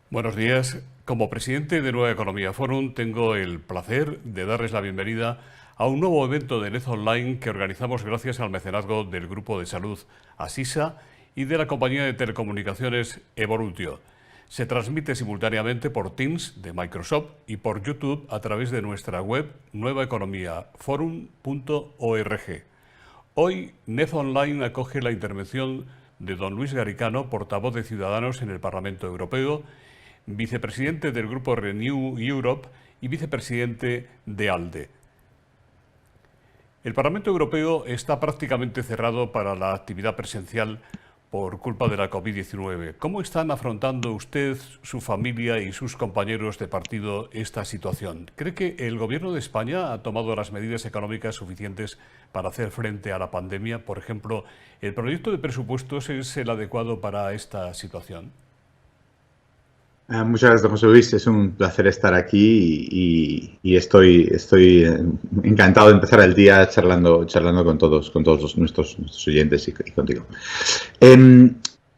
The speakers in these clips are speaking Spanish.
Buenos días. Como presidente de Nueva Economía Forum, tengo el placer de darles la bienvenida a un nuevo evento de NEZ Online que organizamos gracias al mecenazgo del Grupo de Salud Asisa y de la compañía de telecomunicaciones Evolutio. Se transmite simultáneamente por Teams de Microsoft y por YouTube a través de nuestra web nuevaeconomiaforum.org. Hoy, NEZ Online acoge la intervención de don Luis Garicano, portavoz de Ciudadanos en el Parlamento Europeo, vicepresidente del Grupo Renew Europe y vicepresidente de ALDE. El Parlamento Europeo está prácticamente cerrado para la actividad presencial por culpa de la COVID-19. ¿Cómo están afrontando usted, su familia y sus compañeros de partido esta situación? ¿Cree que el Gobierno de España ha tomado las medidas económicas suficientes para hacer frente a la pandemia? Por ejemplo, ¿el proyecto de presupuestos es el adecuado para esta situación? Muchas gracias, José Luis. Es un placer estar aquí y estoy encantado de empezar el día charlando con todos nuestros oyentes y contigo.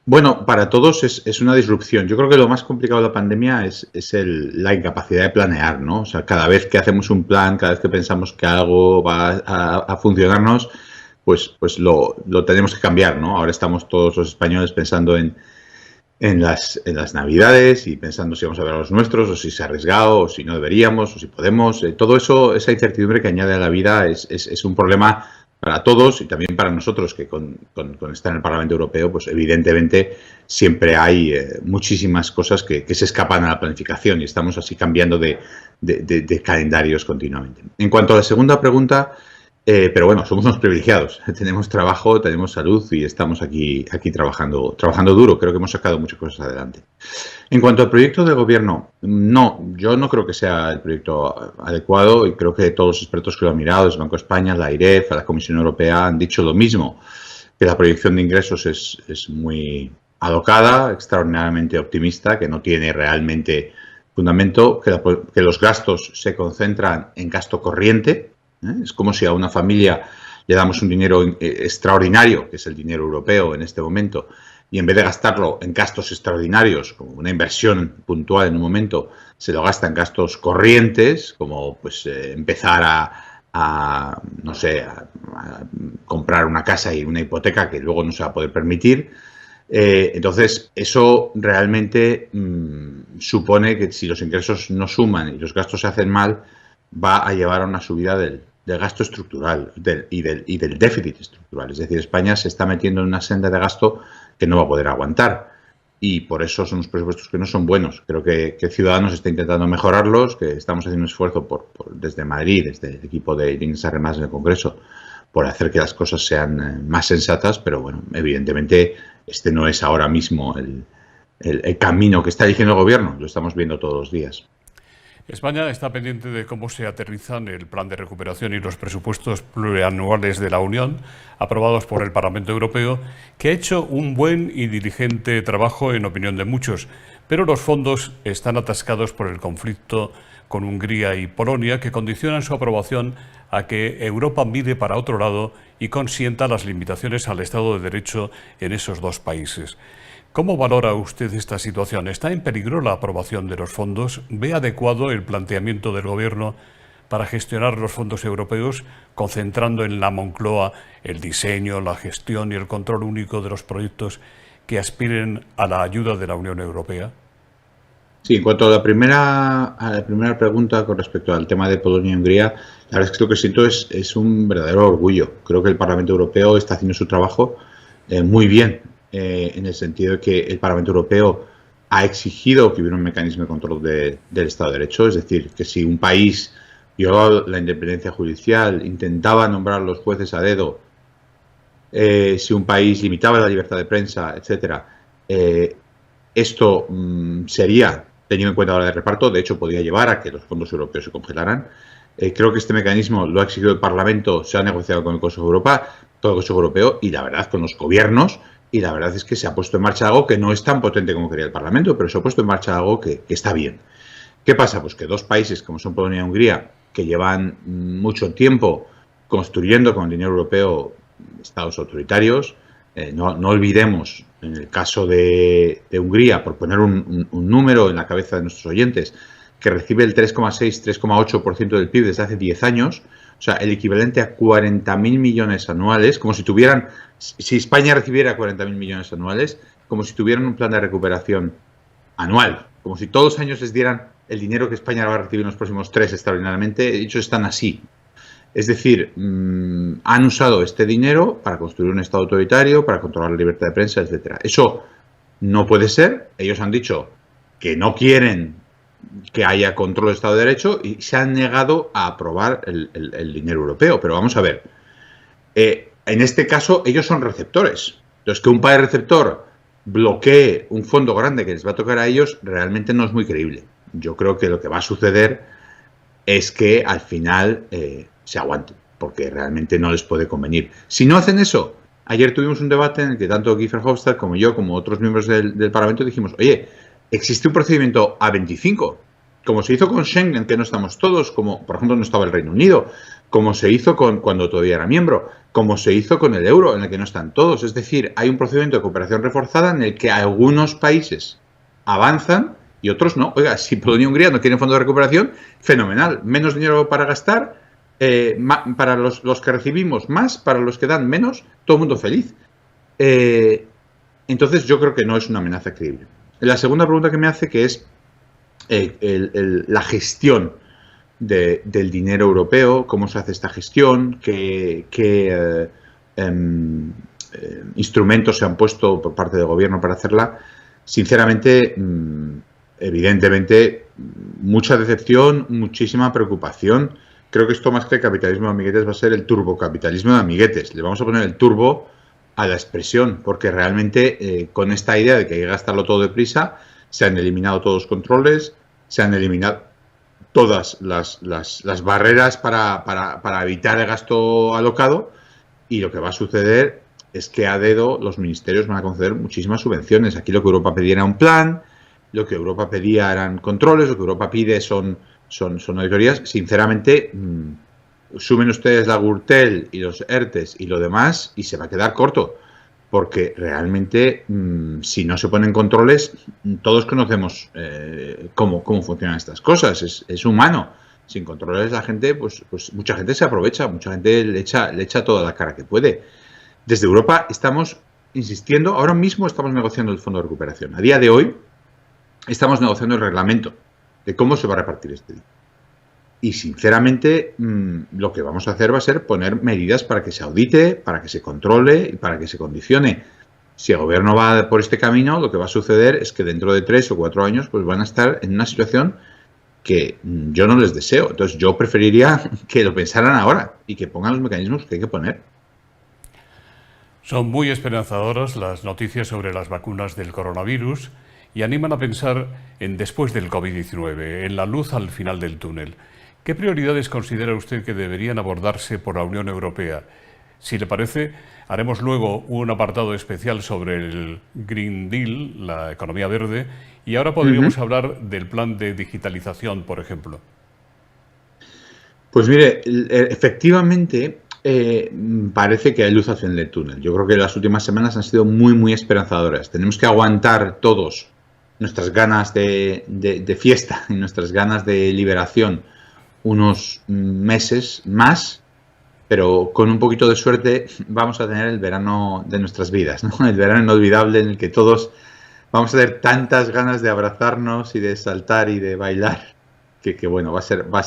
Bueno, para todos es una disrupción. Yo creo que lo más complicado de la pandemia es la incapacidad de planear, ¿no? O sea, cada vez que hacemos un plan, cada vez que pensamos que algo va a funcionarnos, pues lo tenemos que cambiar, ¿no? Ahora estamos todos los españoles pensando en las Navidades y pensando si vamos a ver a los nuestros o si se ha arriesgado o si no deberíamos o si podemos. Todo eso, esa incertidumbre que añade a la vida es un problema para todos y también para nosotros que con estar en el Parlamento Europeo, pues evidentemente siempre hay muchísimas cosas que se escapan a la planificación y estamos así cambiando de calendarios continuamente. En cuanto a la segunda pregunta, pero bueno, somos unos privilegiados. Tenemos trabajo, tenemos salud y estamos aquí trabajando duro. Creo que hemos sacado muchas cosas adelante. En cuanto al proyecto de gobierno, no, yo no creo que sea el proyecto adecuado y creo que todos los expertos que lo han mirado, desde Banco de España, la AIREF, la Comisión Europea, han dicho lo mismo, que la proyección de ingresos es muy alocada, extraordinariamente optimista, que no tiene realmente fundamento, que los gastos se concentran en gasto corriente. Es como si a una familia le damos un dinero extraordinario, que es el dinero europeo en este momento, y en vez de gastarlo en gastos extraordinarios, como una inversión puntual en un momento, se lo gasta en gastos corrientes, como pues empezar no sé, a comprar una casa y una hipoteca que luego no se va a poder permitir. Entonces, eso realmente supone que si los ingresos no suman y los gastos se hacen mal, va a llevar a una subida del gasto estructural y del déficit estructural. Es decir, España se está metiendo en una senda de gasto que no va a poder aguantar y por eso son unos presupuestos que no son buenos. Creo que Ciudadanos está intentando mejorarlos, que estamos haciendo un esfuerzo desde Madrid, desde el equipo de Inés Arrimadas en el Congreso, por hacer que las cosas sean más sensatas, pero bueno, evidentemente este no es ahora mismo el camino que está eligiendo el Gobierno, lo estamos viendo todos los días. España está pendiente de cómo se aterrizan el plan de recuperación y los presupuestos plurianuales de la Unión, aprobados por el Parlamento Europeo, que ha hecho un buen y diligente trabajo en opinión de muchos, pero los fondos están atascados por el conflicto con Hungría y Polonia, que condicionan su aprobación a que Europa mire para otro lado y consienta las limitaciones al Estado de Derecho en esos dos países. ¿Cómo valora usted esta situación? ¿Está en peligro la aprobación de los fondos? ¿Ve adecuado el planteamiento del Gobierno para gestionar los fondos europeos, concentrando en la Moncloa el diseño, la gestión y el control único de los proyectos que aspiren a la ayuda de la Unión Europea? Sí, en cuanto a la primera pregunta con respecto al tema de Polonia y Hungría, la verdad es que lo que siento es un verdadero orgullo. Creo que el Parlamento Europeo está haciendo su trabajo muy bien. En el sentido de que el Parlamento Europeo ha exigido que hubiera un mecanismo de control del Estado de Derecho, es decir, que si un país violaba la independencia judicial, intentaba nombrar los jueces a dedo, si un país limitaba la libertad de prensa, etcétera, esto sería tenido en cuenta la hora de reparto, de hecho podría llevar a que los fondos europeos se congelaran. Creo que este mecanismo lo ha exigido el Parlamento, se ha negociado con el Consejo de Europa, todo el Consejo Europeo y la verdad con los gobiernos. Y la verdad es que se ha puesto en marcha algo que no es tan potente como quería el Parlamento, pero se ha puesto en marcha algo que está bien. ¿Qué pasa? Pues que dos países como son Polonia y Hungría, que llevan mucho tiempo construyendo con el dinero europeo estados autoritarios, No olvidemos, en el caso de Hungría, por poner un número en la cabeza de nuestros oyentes, que recibe el 3,6-3,8% del PIB desde hace 10 años, o sea, el equivalente a 40.000 millones anuales, como si tuvieran, si España recibiera 40.000 millones anuales, como si tuvieran un plan de recuperación anual, como si todos los años les dieran el dinero que España va a recibir en los próximos 3 extraordinariamente. Ellos están así. Es decir, han usado este dinero para construir un Estado autoritario, para controlar la libertad de prensa, etcétera. Eso no puede ser. Ellos han dicho que no quieren que haya control del Estado de Derecho y se han negado a aprobar el dinero europeo. Pero vamos a ver, en este caso ellos son receptores. Entonces, que un país receptor bloquee un fondo grande que les va a tocar a ellos realmente no es muy creíble. Yo creo que lo que va a suceder es que al final se aguanten, porque realmente no les puede convenir. Si no hacen eso, ayer tuvimos un debate en el que tanto Guy Verhofstadt como yo, como otros miembros del Parlamento, dijimos, oye, existe un procedimiento A25, como se hizo con Schengen, que no estamos todos, como por ejemplo no estaba el Reino Unido, como se hizo cuando todavía era miembro, como se hizo con el euro, en el que no están todos. Es decir, hay un procedimiento de cooperación reforzada en el que algunos países avanzan y otros no. Oiga, si Polonia y Hungría no quieren fondo de recuperación, fenomenal. Menos dinero para gastar, para los que recibimos más, para los que dan menos, todo el mundo feliz. Entonces yo creo que no es una amenaza creíble. La segunda pregunta que me hace, que es la gestión del dinero europeo, cómo se hace esta gestión, qué instrumentos se han puesto por parte del gobierno para hacerla. Sinceramente, evidentemente, mucha decepción, muchísima preocupación. Creo que esto, más que el capitalismo de amiguetes, va a ser el turbocapitalismo de amiguetes. Le vamos a poner el turbo a la expresión, porque realmente con esta idea de que hay que gastarlo todo deprisa, se han eliminado todos los controles, se han eliminado todas las barreras para evitar el gasto alocado, y lo que va a suceder es que a dedo los ministerios van a conceder muchísimas subvenciones. Aquí lo que Europa pedía era un plan, lo que Europa pedía eran controles, lo que Europa pide son auditorías. Sinceramente, sumen ustedes la Gürtel y los ERTES y lo demás y se va a quedar corto, porque realmente si no se ponen controles, todos conocemos cómo funcionan estas cosas. Es humano. Sin controles la gente, pues mucha gente se aprovecha, mucha gente le echa toda la cara que puede. Desde Europa estamos insistiendo, ahora mismo estamos negociando el fondo de recuperación. A día de hoy estamos negociando el reglamento de cómo se va a repartir este dinero. Y sinceramente lo que vamos a hacer va a ser poner medidas para que se audite, para que se controle y para que se condicione. Si el gobierno va por este camino, lo que va a suceder es que dentro de 3 o 4 años pues van a estar en una situación que yo no les deseo. Entonces yo preferiría que lo pensaran ahora y que pongan los mecanismos que hay que poner. Son muy esperanzadoras las noticias sobre las vacunas del coronavirus y animan a pensar en después del COVID-19, en la luz al final del túnel. ¿Qué prioridades considera usted que deberían abordarse por la Unión Europea? Si le parece, haremos luego un apartado especial sobre el Green Deal, la economía verde, y ahora podríamos hablar del plan de digitalización, por ejemplo. Pues mire, efectivamente parece que hay luz al final del túnel. Yo creo que las últimas semanas han sido muy, muy esperanzadoras. Tenemos que aguantar todos nuestras ganas de fiesta y nuestras ganas de liberación unos meses más, pero con un poquito de suerte vamos a tener el verano de nuestras vidas, ¿no? El verano inolvidable en el que todos vamos a tener tantas ganas de abrazarnos y de saltar y de bailar que bueno, va a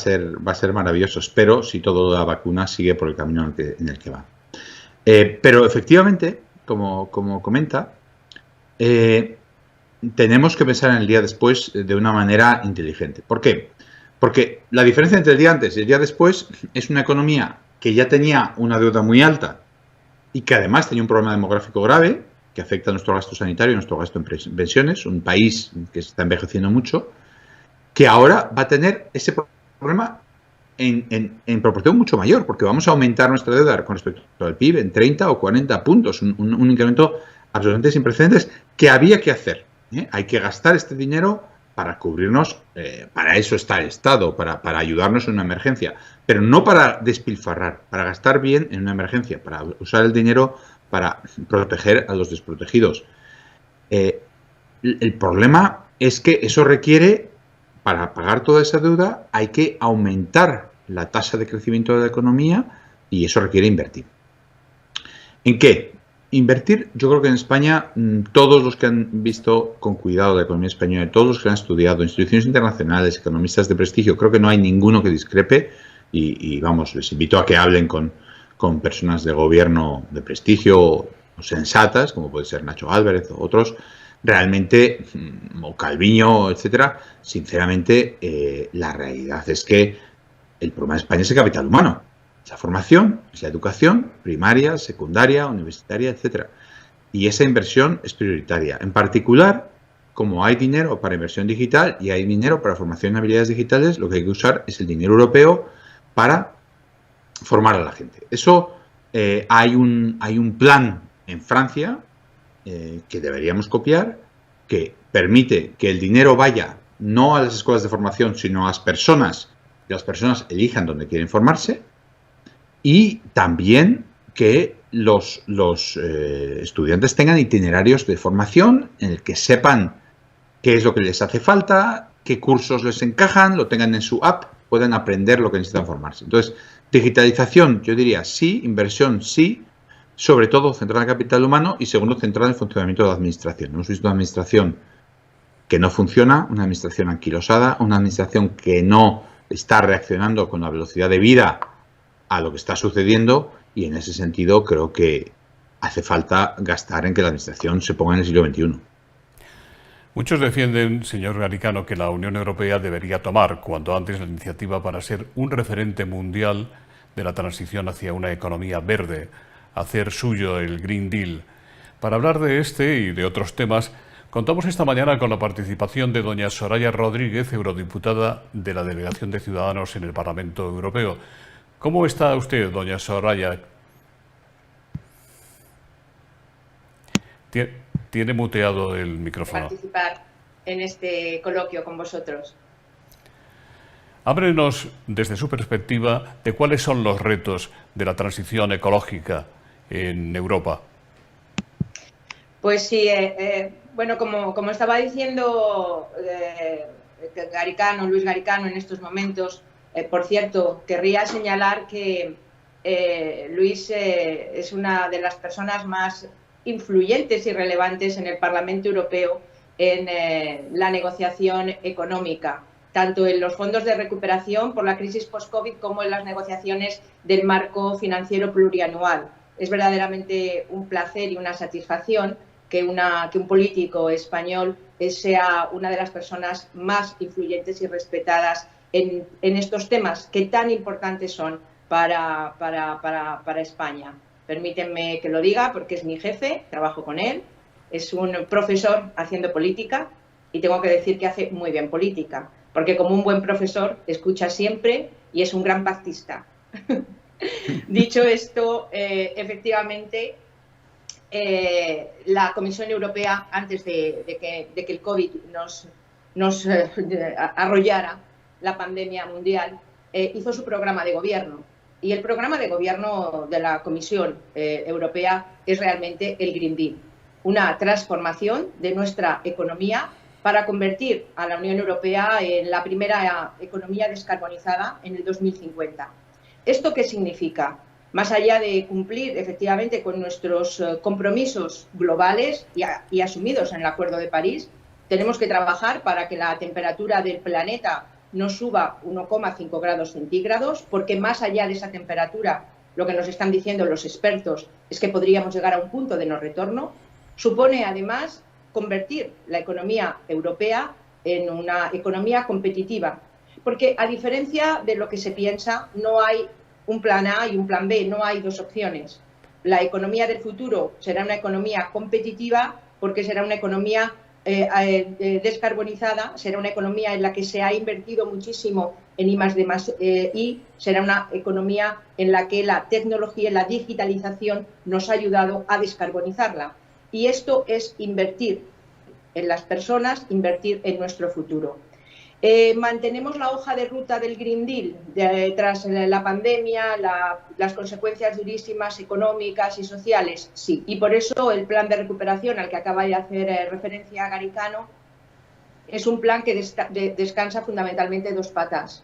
ser maravilloso. Espero, si todo la vacuna sigue por el camino en el que va. Pero efectivamente, como comenta, tenemos que pensar en el día después de una manera inteligente. ¿Por qué? Porque la diferencia entre el día antes y el día después es una economía que ya tenía una deuda muy alta y que además tenía un problema demográfico grave que afecta a nuestro gasto sanitario y nuestro gasto en pensiones, un país que se está envejeciendo mucho, que ahora va a tener ese problema en proporción mucho mayor, porque vamos a aumentar nuestra deuda con respecto al PIB en 30 o 40 puntos, un incremento absolutamente sin precedentes que había que hacer. Hay que gastar este dinero para cubrirnos, para eso está el Estado, para ayudarnos en una emergencia, pero no para despilfarrar, para gastar bien en una emergencia, para usar el dinero para proteger a los desprotegidos. El problema es que eso requiere, para pagar toda esa deuda, hay que aumentar la tasa de crecimiento de la economía y eso requiere invertir. ¿En qué? Invertir, yo creo que en España todos los que han visto con cuidado la economía española, todos los que han estudiado, instituciones internacionales, economistas de prestigio, creo que no hay ninguno que discrepe y vamos, les invito a que hablen con personas de gobierno de prestigio o sensatas, como puede ser Nacho Álvarez o otros, realmente, o Calviño, etcétera. Sinceramente, la realidad es que el problema de España es el capital humano. Es la formación, es la educación primaria, secundaria, universitaria, etcétera. Y esa inversión es prioritaria. En particular, como hay dinero para inversión digital y hay dinero para formación en habilidades digitales, lo que hay que usar es el dinero europeo para formar a la gente. Eso hay un plan en Francia que deberíamos copiar, que permite que el dinero vaya no a las escuelas de formación, sino a las personas, que las personas elijan dónde quieren formarse, y también que los estudiantes tengan itinerarios de formación en el que sepan qué es lo que les hace falta, qué cursos les encajan, lo tengan en su app, puedan aprender lo que necesitan formarse. Entonces, digitalización, yo diría sí, inversión sí, sobre todo centrada en el capital humano y segundo, centrada en el funcionamiento de la administración. Hemos visto una administración que no funciona, una administración anquilosada, una administración que no está reaccionando con la velocidad de vida a lo que está sucediendo y en ese sentido creo que hace falta gastar en que la administración se ponga en el siglo XXI. Muchos defienden, señor Garicano, que la Unión Europea debería tomar cuanto antes la iniciativa para ser un referente mundial de la transición hacia una economía verde, hacer suyo el Green Deal. Para hablar de este y de otros temas, contamos esta mañana con la participación de doña Soraya Rodríguez, eurodiputada de la Delegación de Ciudadanos en el Parlamento Europeo. ¿Cómo está usted, doña Soraya? Tiene muteado el micrófono. Participar en este coloquio con vosotros. Háblenos desde su perspectiva de cuáles son los retos de la transición ecológica en Europa. Pues sí, bueno, como estaba diciendo Luis Garicano en estos momentos, por cierto, querría señalar que Luis es una de las personas más influyentes y relevantes en el Parlamento Europeo en la negociación económica, tanto en los fondos de recuperación por la crisis post-COVID como en las negociaciones del marco financiero plurianual. Es verdaderamente un placer y una satisfacción que un político español sea una de las personas más influyentes y respetadas en estos temas que tan importantes son para España. Permítanme que lo diga porque es mi jefe, trabajo con él, es un profesor haciendo política y tengo que decir que hace muy bien política, porque como un buen profesor escucha siempre y es un gran pactista. Dicho esto, efectivamente, la Comisión Europea, antes de que el COVID nos arrollara la pandemia mundial, hizo su programa de gobierno. Y el programa de gobierno de la Comisión Europea es realmente el Green Deal, una transformación de nuestra economía para convertir a la Unión Europea en la primera economía descarbonizada en el 2050. ¿Esto qué significa? Más allá de cumplir efectivamente con nuestros compromisos globales y asumidos en el Acuerdo de París, tenemos que trabajar para que la temperatura del planeta no suba 1,5 grados centígrados, porque más allá de esa temperatura, lo que nos están diciendo los expertos es que podríamos llegar a un punto de no retorno. Supone además convertir la economía europea en una economía competitiva, porque a diferencia de lo que se piensa, no hay un plan A y un plan B, no hay dos opciones. La economía del futuro será una economía competitiva porque será una economía descarbonizada, será una economía en la que se ha invertido muchísimo en I+D+I, será una economía en la que la tecnología y la digitalización nos ha ayudado a descarbonizarla. Y esto es invertir en las personas, invertir en nuestro futuro. Mantenemos la hoja de ruta del Green Deal tras la pandemia, las consecuencias durísimas económicas y sociales, sí. Y por eso el plan de recuperación al que acaba de hacer referencia Garicano es un plan que descansa fundamentalmente en dos patas.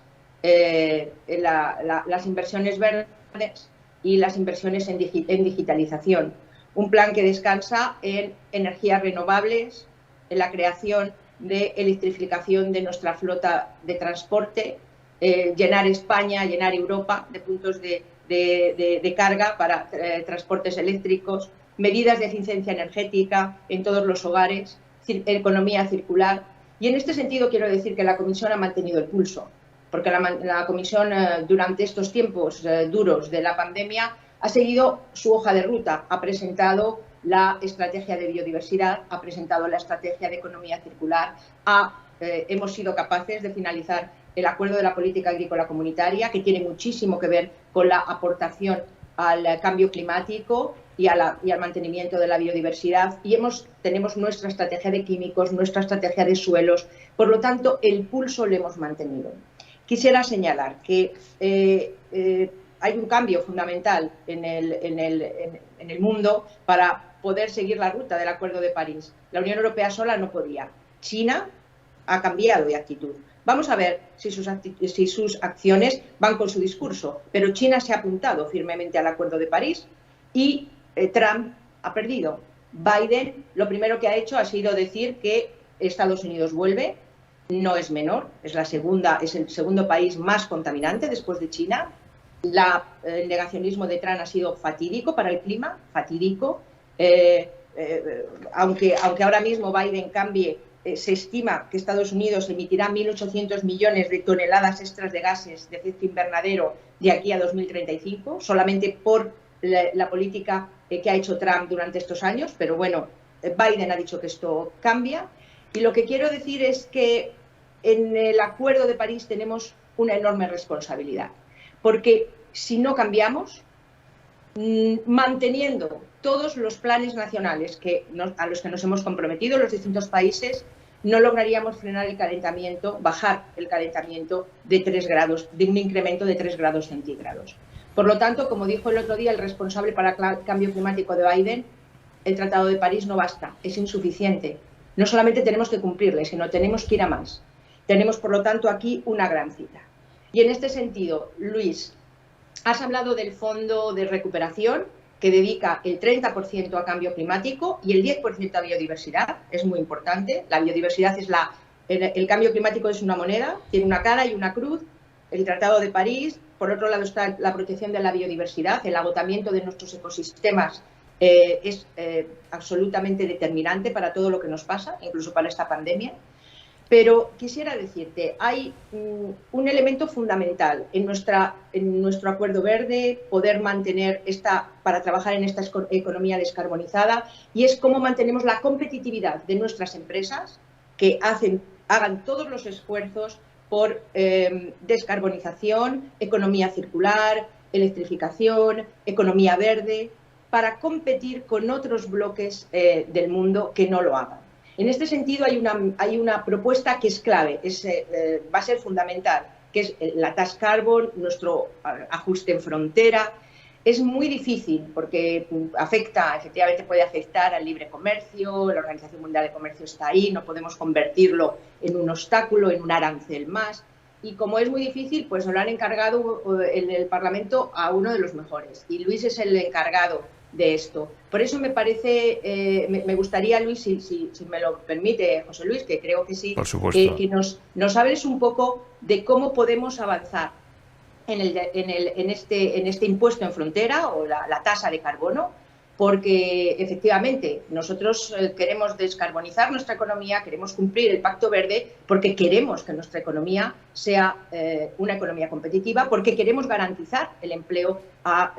Las inversiones verdes y las inversiones en digitalización. Un plan que descansa en energías renovables, en la creación de electrificación de nuestra flota de transporte, llenar España, llenar Europa de puntos de carga para transportes eléctricos, medidas de eficiencia energética en todos los hogares, economía circular. Y en este sentido quiero decir que la Comisión ha mantenido el pulso, porque la Comisión durante estos tiempos duros de la pandemia ha seguido su hoja de ruta, ha presentado la estrategia de biodiversidad, ha presentado la estrategia de economía circular, hemos sido capaces de finalizar el acuerdo de la política agrícola comunitaria, que tiene muchísimo que ver con la aportación al cambio climático y al mantenimiento de la biodiversidad, y tenemos nuestra estrategia de químicos, nuestra estrategia de suelos, por lo tanto el pulso lo hemos mantenido. Quisiera señalar que hay un cambio fundamental en el mundo para poder seguir la ruta del Acuerdo de París. La Unión Europea sola no podía. China ha cambiado de actitud. Vamos a ver si sus acciones van con su discurso, pero China se ha apuntado firmemente al Acuerdo de París y Trump ha perdido. Biden lo primero que ha hecho ha sido decir que Estados Unidos vuelve, no es menor, es el segundo país más contaminante después de China. El negacionismo de Trump ha sido fatídico para el clima, fatídico. Aunque ahora mismo Biden cambie, se estima que Estados Unidos emitirá 1.800 millones de toneladas extras de gases de efecto invernadero de aquí a 2035, solamente por la política que ha hecho Trump durante estos años. Pero bueno, Biden ha dicho que esto cambia. Y lo que quiero decir es que en el Acuerdo de París tenemos una enorme responsabilidad, porque si no cambiamos, manteniendo todos los planes nacionales a los que nos hemos comprometido los distintos países, no lograríamos frenar el calentamiento, bajar el calentamiento de 3 grados, de un incremento de 3 grados centígrados. Por lo tanto, como dijo el otro día el responsable para el cambio climático de Biden, el Tratado de París no basta, es insuficiente. No solamente tenemos que cumplirle, sino tenemos que ir a más. Tenemos, por lo tanto, aquí una gran cita. Y en este sentido, Luis, has hablado del Fondo de Recuperación, que dedica el 30% a cambio climático y el 10% a biodiversidad. Es muy importante. La biodiversidad el cambio climático es una moneda, tiene una cara y una cruz. El Tratado de París, por otro lado, está la protección de la biodiversidad. El agotamiento de nuestros ecosistemas es absolutamente determinante para todo lo que nos pasa, incluso para esta pandemia. Pero quisiera decirte, hay un elemento fundamental en nuestro acuerdo verde, poder mantener para trabajar en esta economía descarbonizada, y es cómo mantenemos la competitividad de nuestras empresas, que hagan todos los esfuerzos por descarbonización, economía circular, electrificación, economía verde, para competir con otros bloques del mundo que no lo hagan. En este sentido hay una propuesta que es clave, va a ser fundamental, que es la Tax Carbon, nuestro ajuste en frontera. Es muy difícil porque efectivamente puede afectar al libre comercio, la Organización Mundial de Comercio está ahí, no podemos convertirlo en un obstáculo, en un arancel más. Y como es muy difícil, pues se lo han encargado en el Parlamento a uno de los mejores. Y Luis es el encargado de esto. Por eso me parece, me gustaría, Luis, si me lo permite, José Luis, que creo que sí, que nos hables un poco de cómo podemos avanzar en este impuesto en frontera o la tasa de carbono, porque efectivamente nosotros queremos descarbonizar nuestra economía, queremos cumplir el Pacto Verde, porque queremos que nuestra economía sea una economía competitiva, porque queremos garantizar el empleo a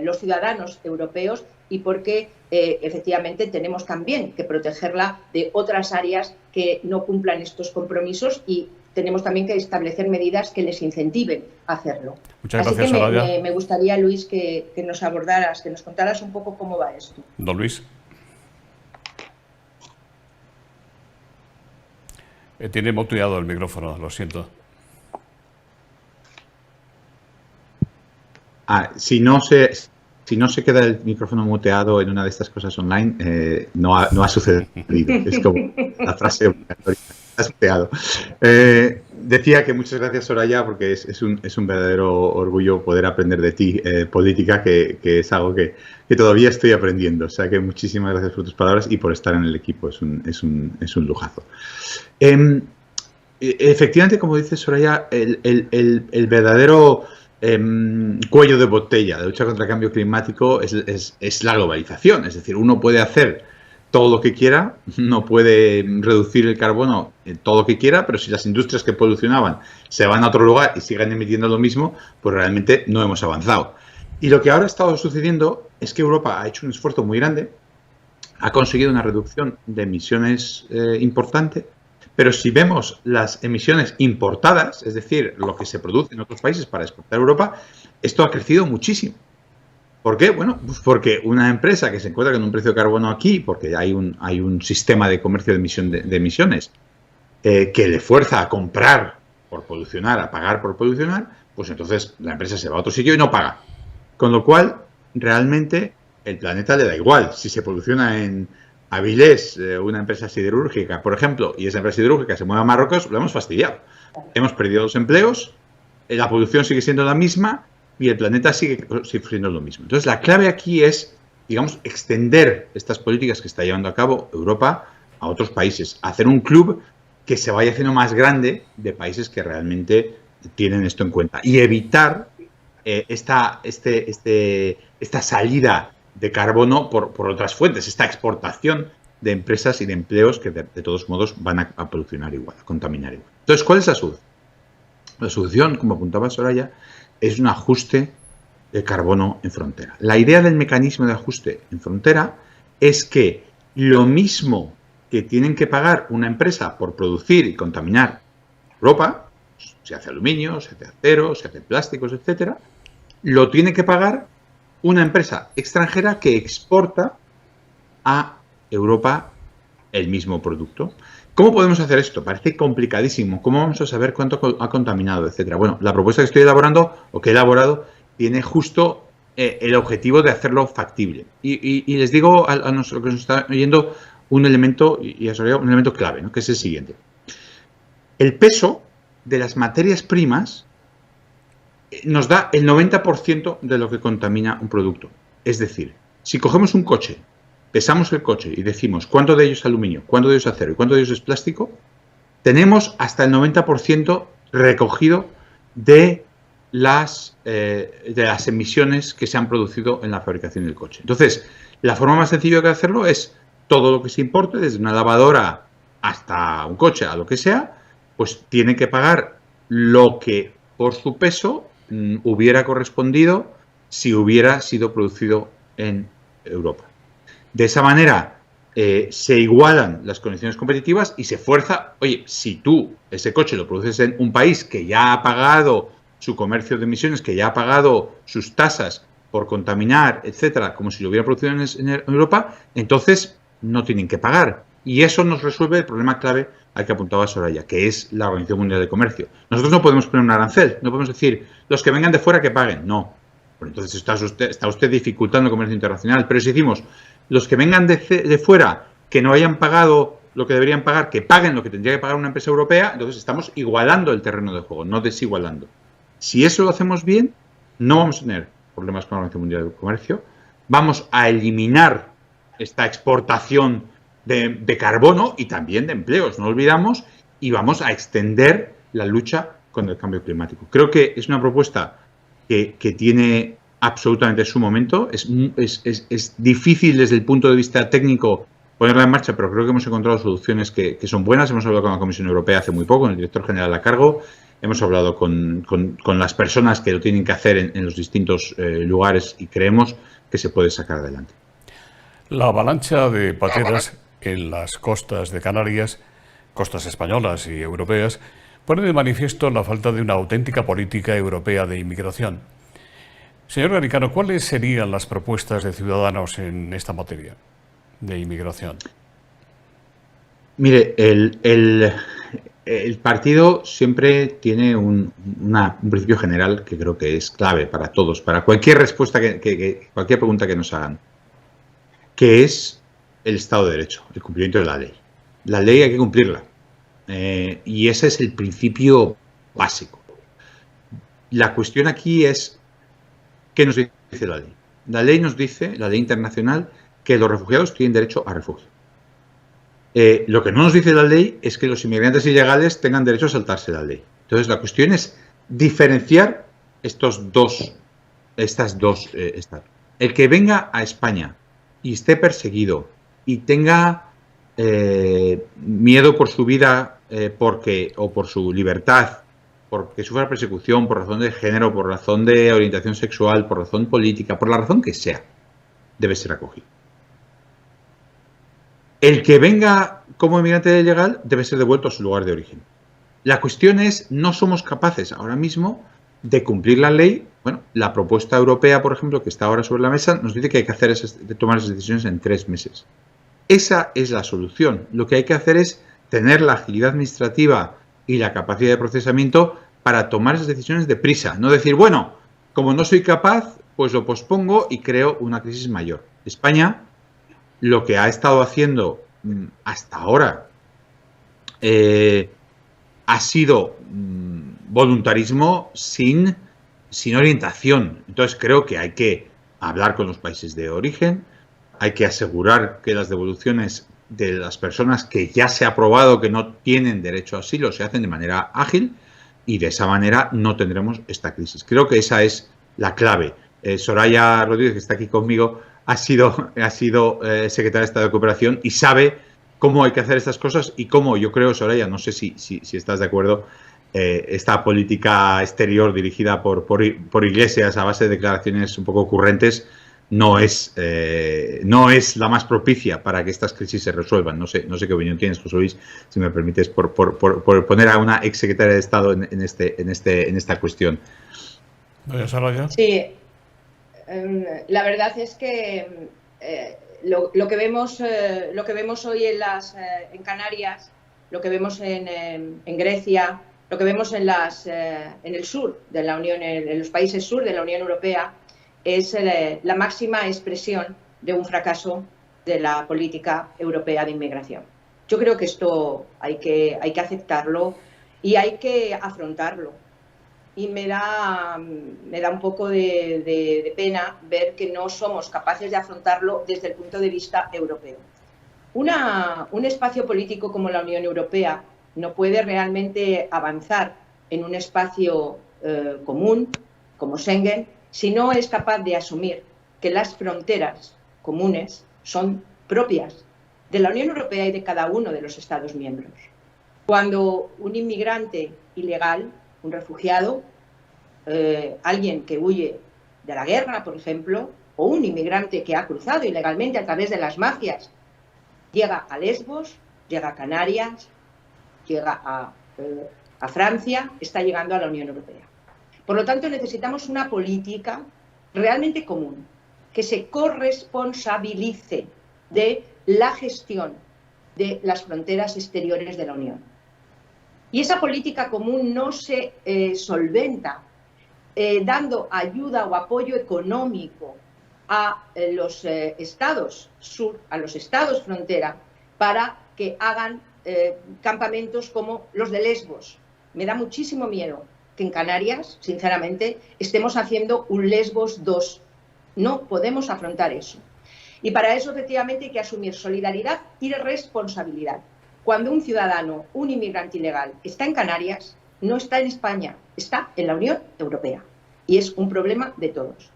los ciudadanos europeos y porque efectivamente tenemos también que protegerla de otras áreas que no cumplan estos compromisos, y tenemos también que establecer medidas que les incentiven a hacerlo. Muchas gracias, Así que me gustaría, Luis, que nos abordaras, que nos contaras un poco cómo va esto. Don Luis. Tiene muteado el micrófono, lo siento. Si no se queda el micrófono muteado en una de estas cosas online, no ha sucedido. Es como la frase obligatoria. Has muteado. Decía que muchas gracias, Soraya, porque es un verdadero orgullo poder aprender de ti política, que es algo que todavía estoy aprendiendo. O sea que muchísimas gracias por tus palabras y por estar en el equipo. Es un lujazo. Efectivamente, como dice Soraya, el verdadero cuello de botella de lucha contra el cambio climático es la globalización. Es decir, uno puede hacer todo lo que quiera, no puede reducir el carbono todo lo que quiera, pero si las industrias que polucionaban se van a otro lugar y siguen emitiendo lo mismo, pues realmente no hemos avanzado. Y lo que ahora ha estado sucediendo es que Europa ha hecho un esfuerzo muy grande, ha conseguido una reducción de emisiones importante, pero si vemos las emisiones importadas, es decir, lo que se produce en otros países para exportar a Europa, esto ha crecido muchísimo. ¿Por qué? Bueno, pues porque una empresa que se encuentra con un precio de carbono aquí, porque hay un sistema de comercio de emisiones que le fuerza a comprar por polucionar, a pagar por polucionar, pues entonces la empresa se va a otro sitio y no paga. Con lo cual, realmente, el planeta le da igual. Si se poluciona en Avilés, una empresa siderúrgica, por ejemplo, y esa empresa siderúrgica se mueve a Marruecos, lo hemos fastidiado. Hemos perdido los empleos, la polución sigue siendo la misma, y el planeta sigue sufriendo lo mismo. Entonces, la clave aquí es, digamos, extender estas políticas que está llevando a cabo Europa a otros países. Hacer un club que se vaya haciendo más grande de países que realmente tienen esto en cuenta. Y evitar esta salida de carbono por otras fuentes, esta exportación de empresas y de empleos que de todos modos van a polucionar igual, a contaminar igual. Entonces, ¿cuál es la solución? La solución, como apuntaba Soraya, es un ajuste de carbono en frontera. La idea del mecanismo de ajuste en frontera es que lo mismo que tienen que pagar una empresa por producir y contaminar Europa, se hace aluminio, se hace acero, se hace plásticos, etcétera, lo tiene que pagar una empresa extranjera que exporta a Europa el mismo producto. ¿Cómo podemos hacer esto? Parece complicadísimo. ¿Cómo vamos a saber cuánto ha contaminado, etcétera? Bueno, la propuesta que estoy elaborando o que he elaborado tiene justo el objetivo de hacerlo factible. Y les digo a los que nos están oyendo un elemento, y a Soraya, un elemento clave, ¿no? Que es el siguiente. El peso de las materias primas nos da el 90% de lo que contamina un producto. Es decir, si cogemos un coche, pesamos el coche y decimos cuánto de ello es aluminio, cuánto de ello es acero y cuánto de ello es plástico, tenemos hasta el 90% recogido de las emisiones que se han producido en la fabricación del coche. Entonces, la forma más sencilla de hacerlo es todo lo que se importe, desde una lavadora hasta un coche, a lo que sea, pues tiene que pagar lo que por su peso hubiera correspondido si hubiera sido producido en Europa. De esa manera se igualan las condiciones competitivas y se fuerza, oye, si tú ese coche lo produces en un país que ya ha pagado su comercio de emisiones, que ya ha pagado sus tasas por contaminar, etcétera, como si lo hubiera producido en Europa, entonces no tienen que pagar. Y eso nos resuelve el problema clave al que apuntaba Soraya, que es la Organización Mundial de Comercio. Nosotros no podemos poner un arancel, no podemos decir, los que vengan de fuera que paguen, no. Pues entonces está usted dificultando el comercio internacional. Pero si decimos, los que vengan de fuera, que no hayan pagado lo que deberían pagar, que paguen lo que tendría que pagar una empresa europea, entonces estamos igualando el terreno de juego, no desigualando. Si eso lo hacemos bien, no vamos a tener problemas con la Organización Mundial de Comercio, vamos a eliminar esta exportación de carbono y también de empleos, no olvidamos, y vamos a extender la lucha contra el cambio climático. Creo que es una propuesta que tiene absolutamente su momento. Es difícil desde el punto de vista técnico ponerla en marcha, pero creo que hemos encontrado soluciones que son buenas. Hemos hablado con la Comisión Europea hace muy poco, con el director general a cargo. Hemos hablado con las personas que lo tienen que hacer en los distintos lugares y creemos que se puede sacar adelante. La avalancha de pateras en las costas de Canarias, costas españolas y europeas, pone de manifiesto la falta de una auténtica política europea de inmigración. Señor Garicano, ¿cuáles serían las propuestas de Ciudadanos en esta materia de inmigración? Mire, el partido siempre tiene un principio general que creo que es clave para todos, para cualquier respuesta, cualquier pregunta que nos hagan, que es el Estado de Derecho, el cumplimiento de la ley. La ley hay que cumplirla. Y ese es el principio básico. La cuestión aquí es, ¿qué nos dice la ley? La ley nos dice, la ley internacional, que los refugiados tienen derecho a refugio. Lo que no nos dice la ley es que los inmigrantes ilegales tengan derecho a saltarse la ley. Entonces, la cuestión es diferenciar estas dos estados. El que venga a España y esté perseguido y tenga miedo por su vida o por su libertad, porque sufra persecución por razón de género, por razón de orientación sexual, por razón política, por la razón que sea, debe ser acogido. El que venga como inmigrante ilegal debe ser devuelto a su lugar de origen. La cuestión es, no somos capaces ahora mismo de cumplir la ley. Bueno, la propuesta europea, por ejemplo, que está ahora sobre la mesa, nos dice que hay que tomar esas decisiones en 3 meses. Esa es la solución. Lo que hay que hacer es tener la agilidad administrativa y la capacidad de procesamiento para tomar esas decisiones deprisa. No decir, bueno, como no soy capaz, pues lo pospongo y creo una crisis mayor. España lo que ha estado haciendo hasta ahora ha sido voluntarismo sin orientación. Entonces creo que hay que hablar con los países de origen, hay que asegurar que las devoluciones de las personas que ya se ha probado que no tienen derecho a asilo se hacen de manera ágil y de esa manera no tendremos esta crisis. Creo que esa es la clave. Soraya Rodríguez, que está aquí conmigo, ha sido secretaria de Estado de Cooperación y sabe cómo hay que hacer estas cosas y cómo, yo creo, Soraya, no sé si estás de acuerdo, esta política exterior dirigida por Iglesias a base de declaraciones un poco ocurrentes no es la más propicia para que estas crisis se resuelvan. No sé qué opinión tienes, José Luis, si me permites, por poner a una exsecretaria de Estado en esta cuestión. Soraya. Sí. La verdad es que lo que vemos hoy en Canarias, lo que vemos en Grecia, lo que vemos en el sur de la Unión, en los países sur de la Unión Europea, es la máxima expresión de un fracaso de la política europea de inmigración. Yo creo que esto hay que aceptarlo y hay que afrontarlo. Y me da un poco de pena ver que no somos capaces de afrontarlo desde el punto de vista europeo. Un espacio político como la Unión Europea no puede realmente avanzar en un espacio común como Schengen si no es capaz de asumir que las fronteras comunes son propias de la Unión Europea y de cada uno de los Estados miembros. Cuando un inmigrante ilegal, un refugiado, alguien que huye de la guerra, por ejemplo, o un inmigrante que ha cruzado ilegalmente a través de las mafias, llega a Lesbos, llega a Canarias, llega a Francia, está llegando a la Unión Europea. Por lo tanto, necesitamos una política realmente común, que se corresponsabilice de la gestión de las fronteras exteriores de la Unión. Y esa política común no se solventa dando ayuda o apoyo económico a los estados sur, a los estados frontera, para que hagan campamentos como los de Lesbos. Me da muchísimo miedo que en Canarias, sinceramente, estemos haciendo un Lesbos 2. No podemos afrontar eso. Y para eso, efectivamente, hay que asumir solidaridad y responsabilidad. Cuando un ciudadano, un inmigrante ilegal, está en Canarias, no está en España, está en la Unión Europea. Y es un problema de todos.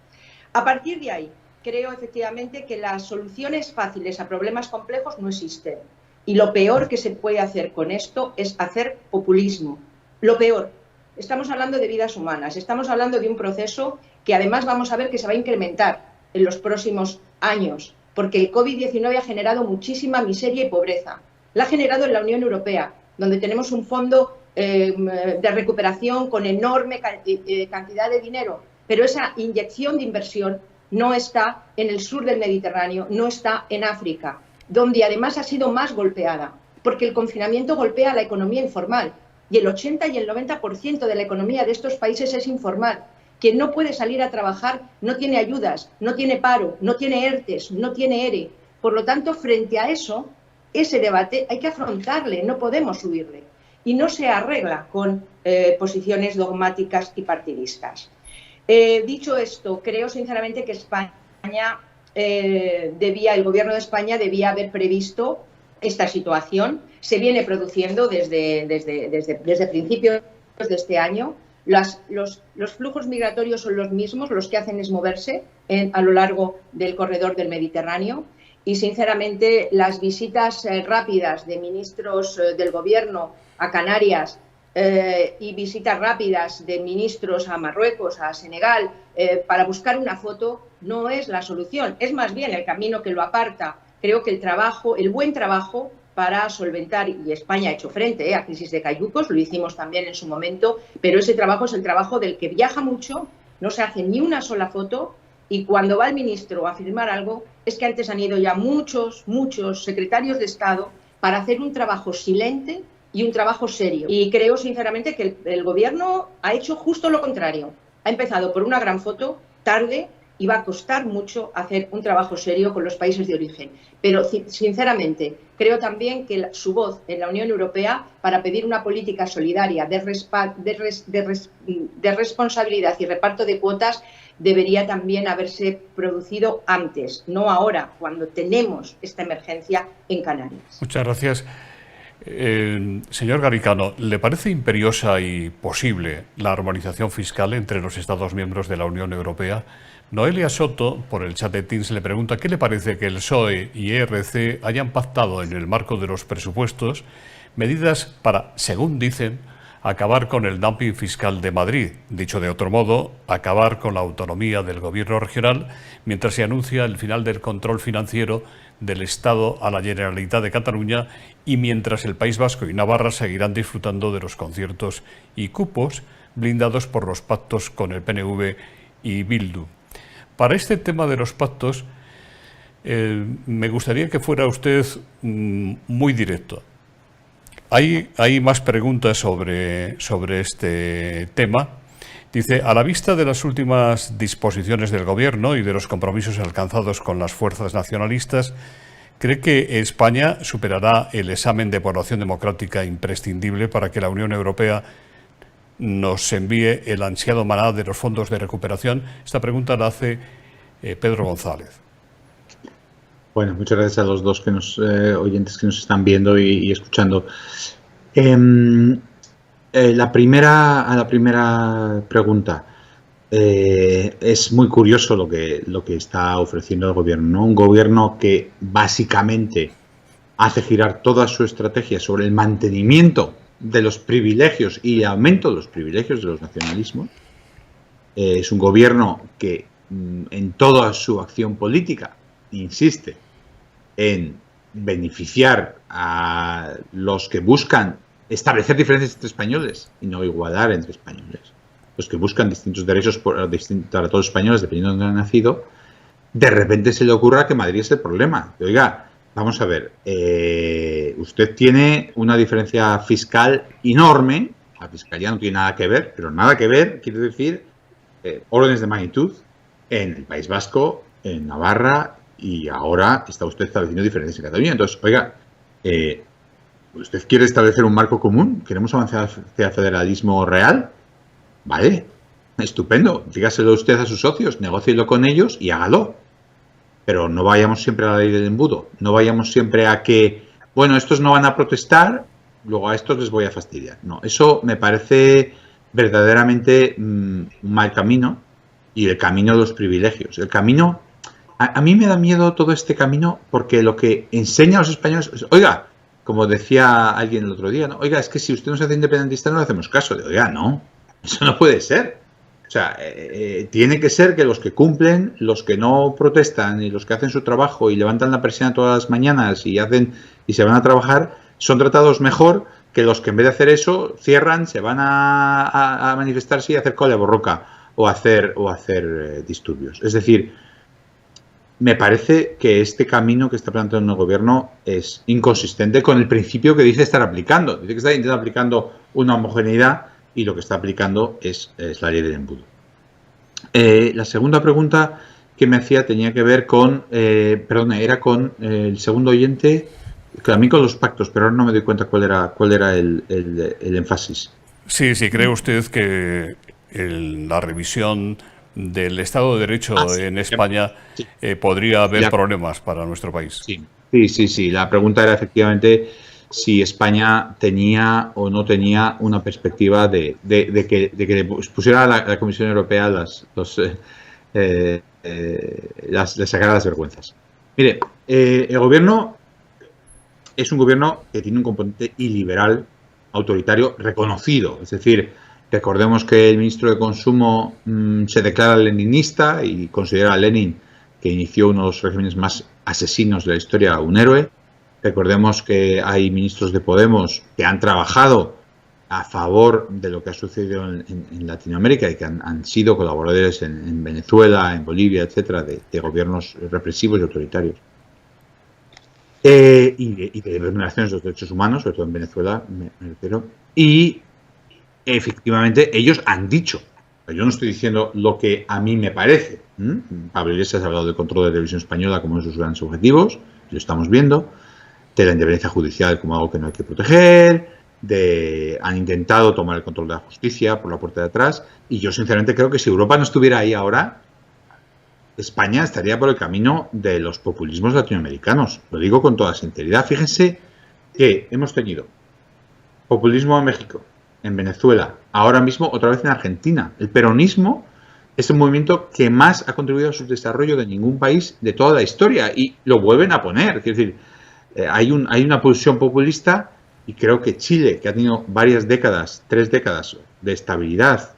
A partir de ahí, creo efectivamente que las soluciones fáciles a problemas complejos no existen. Y lo peor que se puede hacer con esto es hacer populismo. Lo peor. Estamos hablando de vidas humanas, estamos hablando de un proceso que además vamos a ver que se va a incrementar en los próximos años, porque el COVID-19 ha generado muchísima miseria y pobreza. La ha generado en la Unión Europea, donde tenemos un fondo de recuperación con enorme cantidad de dinero, pero esa inyección de inversión no está en el sur del Mediterráneo, no está en África, donde además ha sido más golpeada porque el confinamiento golpea a la economía informal y el 80 y el 90% de la economía de estos países es informal. Quien no puede salir a trabajar no tiene ayudas, no tiene paro, no tiene ERTES, no tiene ERE. Por lo tanto, frente a eso, ese debate hay que afrontarle, no podemos huirle. Y no se arregla con posiciones dogmáticas y partidistas. Dicho esto, creo sinceramente que el gobierno de España debía haber previsto esta situación. Se viene produciendo desde principios de este año. Los flujos migratorios son los mismos, los que hacen es moverse a lo largo del corredor del Mediterráneo y, sinceramente, las visitas rápidas de ministros del Gobierno a Canarias y visitas rápidas de ministros a Marruecos, a Senegal, para buscar una foto no es la solución, es más bien el camino que lo aparta. Creo que el buen trabajo para solventar, y España ha hecho frente a crisis de cayucos, lo hicimos también en su momento, pero ese trabajo es el trabajo del que viaja mucho, no se hace ni una sola foto, y cuando va el ministro a firmar algo, es que antes han ido ya muchos secretarios de Estado para hacer un trabajo silente y un trabajo serio. Y creo sinceramente que el Gobierno ha hecho justo lo contrario. Ha empezado por una gran foto, tarde, y va a costar mucho hacer un trabajo serio con los países de origen. Pero, sinceramente, creo también que su voz en la Unión Europea para pedir una política solidaria de responsabilidad y reparto de cuotas debería también haberse producido antes, no ahora, cuando tenemos esta emergencia en Canarias. Muchas gracias. Señor Garicano, ¿le parece imperiosa y posible la armonización fiscal entre los Estados miembros de la Unión Europea? Noelia Soto, por el chat de Teams, le pregunta qué le parece que el PSOE y ERC hayan pactado en el marco de los presupuestos medidas para, según dicen, acabar con el dumping fiscal de Madrid. Dicho de otro modo, acabar con la autonomía del gobierno regional mientras se anuncia el final del control financiero del Estado a la Generalitat de Cataluña y mientras el País Vasco y Navarra seguirán disfrutando de los conciertos y cupos blindados por los pactos con el PNV y Bildu. Para este tema de los pactos, me gustaría que fuera usted muy directo. Hay más preguntas sobre este tema. Dice, a la vista de las últimas disposiciones del Gobierno y de los compromisos alcanzados con las fuerzas nacionalistas, ¿cree que España superará el examen de evaluación democrática imprescindible para que la Unión Europea nos envíe el ansiado maná de los fondos de recuperación? Esta pregunta la hace Pedro González. Bueno, muchas gracias a los dos oyentes que nos están viendo y escuchando. A la primera pregunta, es muy curioso lo que está ofreciendo el Gobierno, ¿no? Un Gobierno que básicamente hace girar toda su estrategia sobre el mantenimiento de los privilegios y el aumento de los privilegios de los nacionalismos. Es un Gobierno que en toda su acción política insiste en beneficiar a los que buscan establecer diferencias entre españoles y no igualar entre españoles. Los que buscan distintos derechos para todos los españoles dependiendo de dónde han nacido. De repente se le ocurra que Madrid es el problema. Oiga, vamos a ver, usted tiene una diferencia fiscal enorme. La fiscalía no tiene nada que ver, pero nada que ver quiere decir órdenes de magnitud en el País Vasco, en Navarra, y ahora está usted estableciendo diferencias en Cataluña. Entonces, oiga, ¿usted quiere establecer un marco común? ¿Queremos avanzar hacia el federalismo real? Vale, estupendo. Dígaselo usted a sus socios, negócielo con ellos y hágalo. Pero no vayamos siempre a la ley del embudo. No vayamos siempre a que, bueno, estos no van a protestar, luego a estos les voy a fastidiar. No, eso me parece verdaderamente un mal camino, y el camino de los privilegios. El camino... A mí me da miedo todo este camino porque lo que enseña a los españoles... Oiga, como decía alguien el otro día, ¿no? Oiga, es que si usted no se hace independentista no le hacemos caso. Oiga, no, eso no puede ser. O sea, tiene que ser que los que cumplen, los que no protestan y los que hacen su trabajo y levantan la persiana todas las mañanas y se van a trabajar, son tratados mejor que los que en vez de hacer eso cierran, se van a manifestarse y a hacer cola borroca o hacer disturbios. Es decir, me parece que este camino que está planteando el gobierno es inconsistente con el principio que dice estar aplicando. Dice que está intentando aplicando una homogeneidad y lo que está aplicando es la ley del embudo. La segunda pregunta que me hacía tenía que ver con, era con el segundo oyente, a mí con los pactos, pero ahora no me doy cuenta cuál era el énfasis. Sí, ¿cree usted que la revisión del Estado de Derecho en España podría haber problemas para nuestro país? Sí. La pregunta era efectivamente si España tenía o no tenía una perspectiva de que le pusiera a la Comisión Europea le sacara las vergüenzas. Mire, el gobierno es un gobierno que tiene un componente iliberal, autoritario, reconocido. Es decir, recordemos que el ministro de Consumo se declara leninista y considera a Lenin, que inició uno de los regímenes más asesinos de la historia, un héroe. Recordemos que hay ministros de Podemos que han trabajado a favor de lo que ha sucedido en Latinoamérica y que han sido colaboradores en Venezuela, en Bolivia, etcétera, de gobiernos represivos y autoritarios. Y de vulneraciones de los derechos humanos, sobre todo en Venezuela, me refiero. Y efectivamente ellos han dicho, yo no estoy diciendo lo que a mí me parece. Pablo Iglesias ha hablado del control de la televisión española como uno de sus grandes objetivos, lo estamos viendo, de la independencia judicial como algo que no hay que proteger, han intentado tomar el control de la justicia por la puerta de atrás, y yo sinceramente creo que si Europa no estuviera ahí ahora, España estaría por el camino de los populismos latinoamericanos. Lo digo con toda sinceridad. Fíjense que hemos tenido populismo en México, en Venezuela, ahora mismo otra vez en Argentina. El peronismo es el movimiento que más ha contribuido al subdesarrollo de ningún país de toda la historia y lo vuelven a poner. Es decir, hay una pulsión populista y creo que Chile, que ha tenido varias décadas, 3 décadas de estabilidad,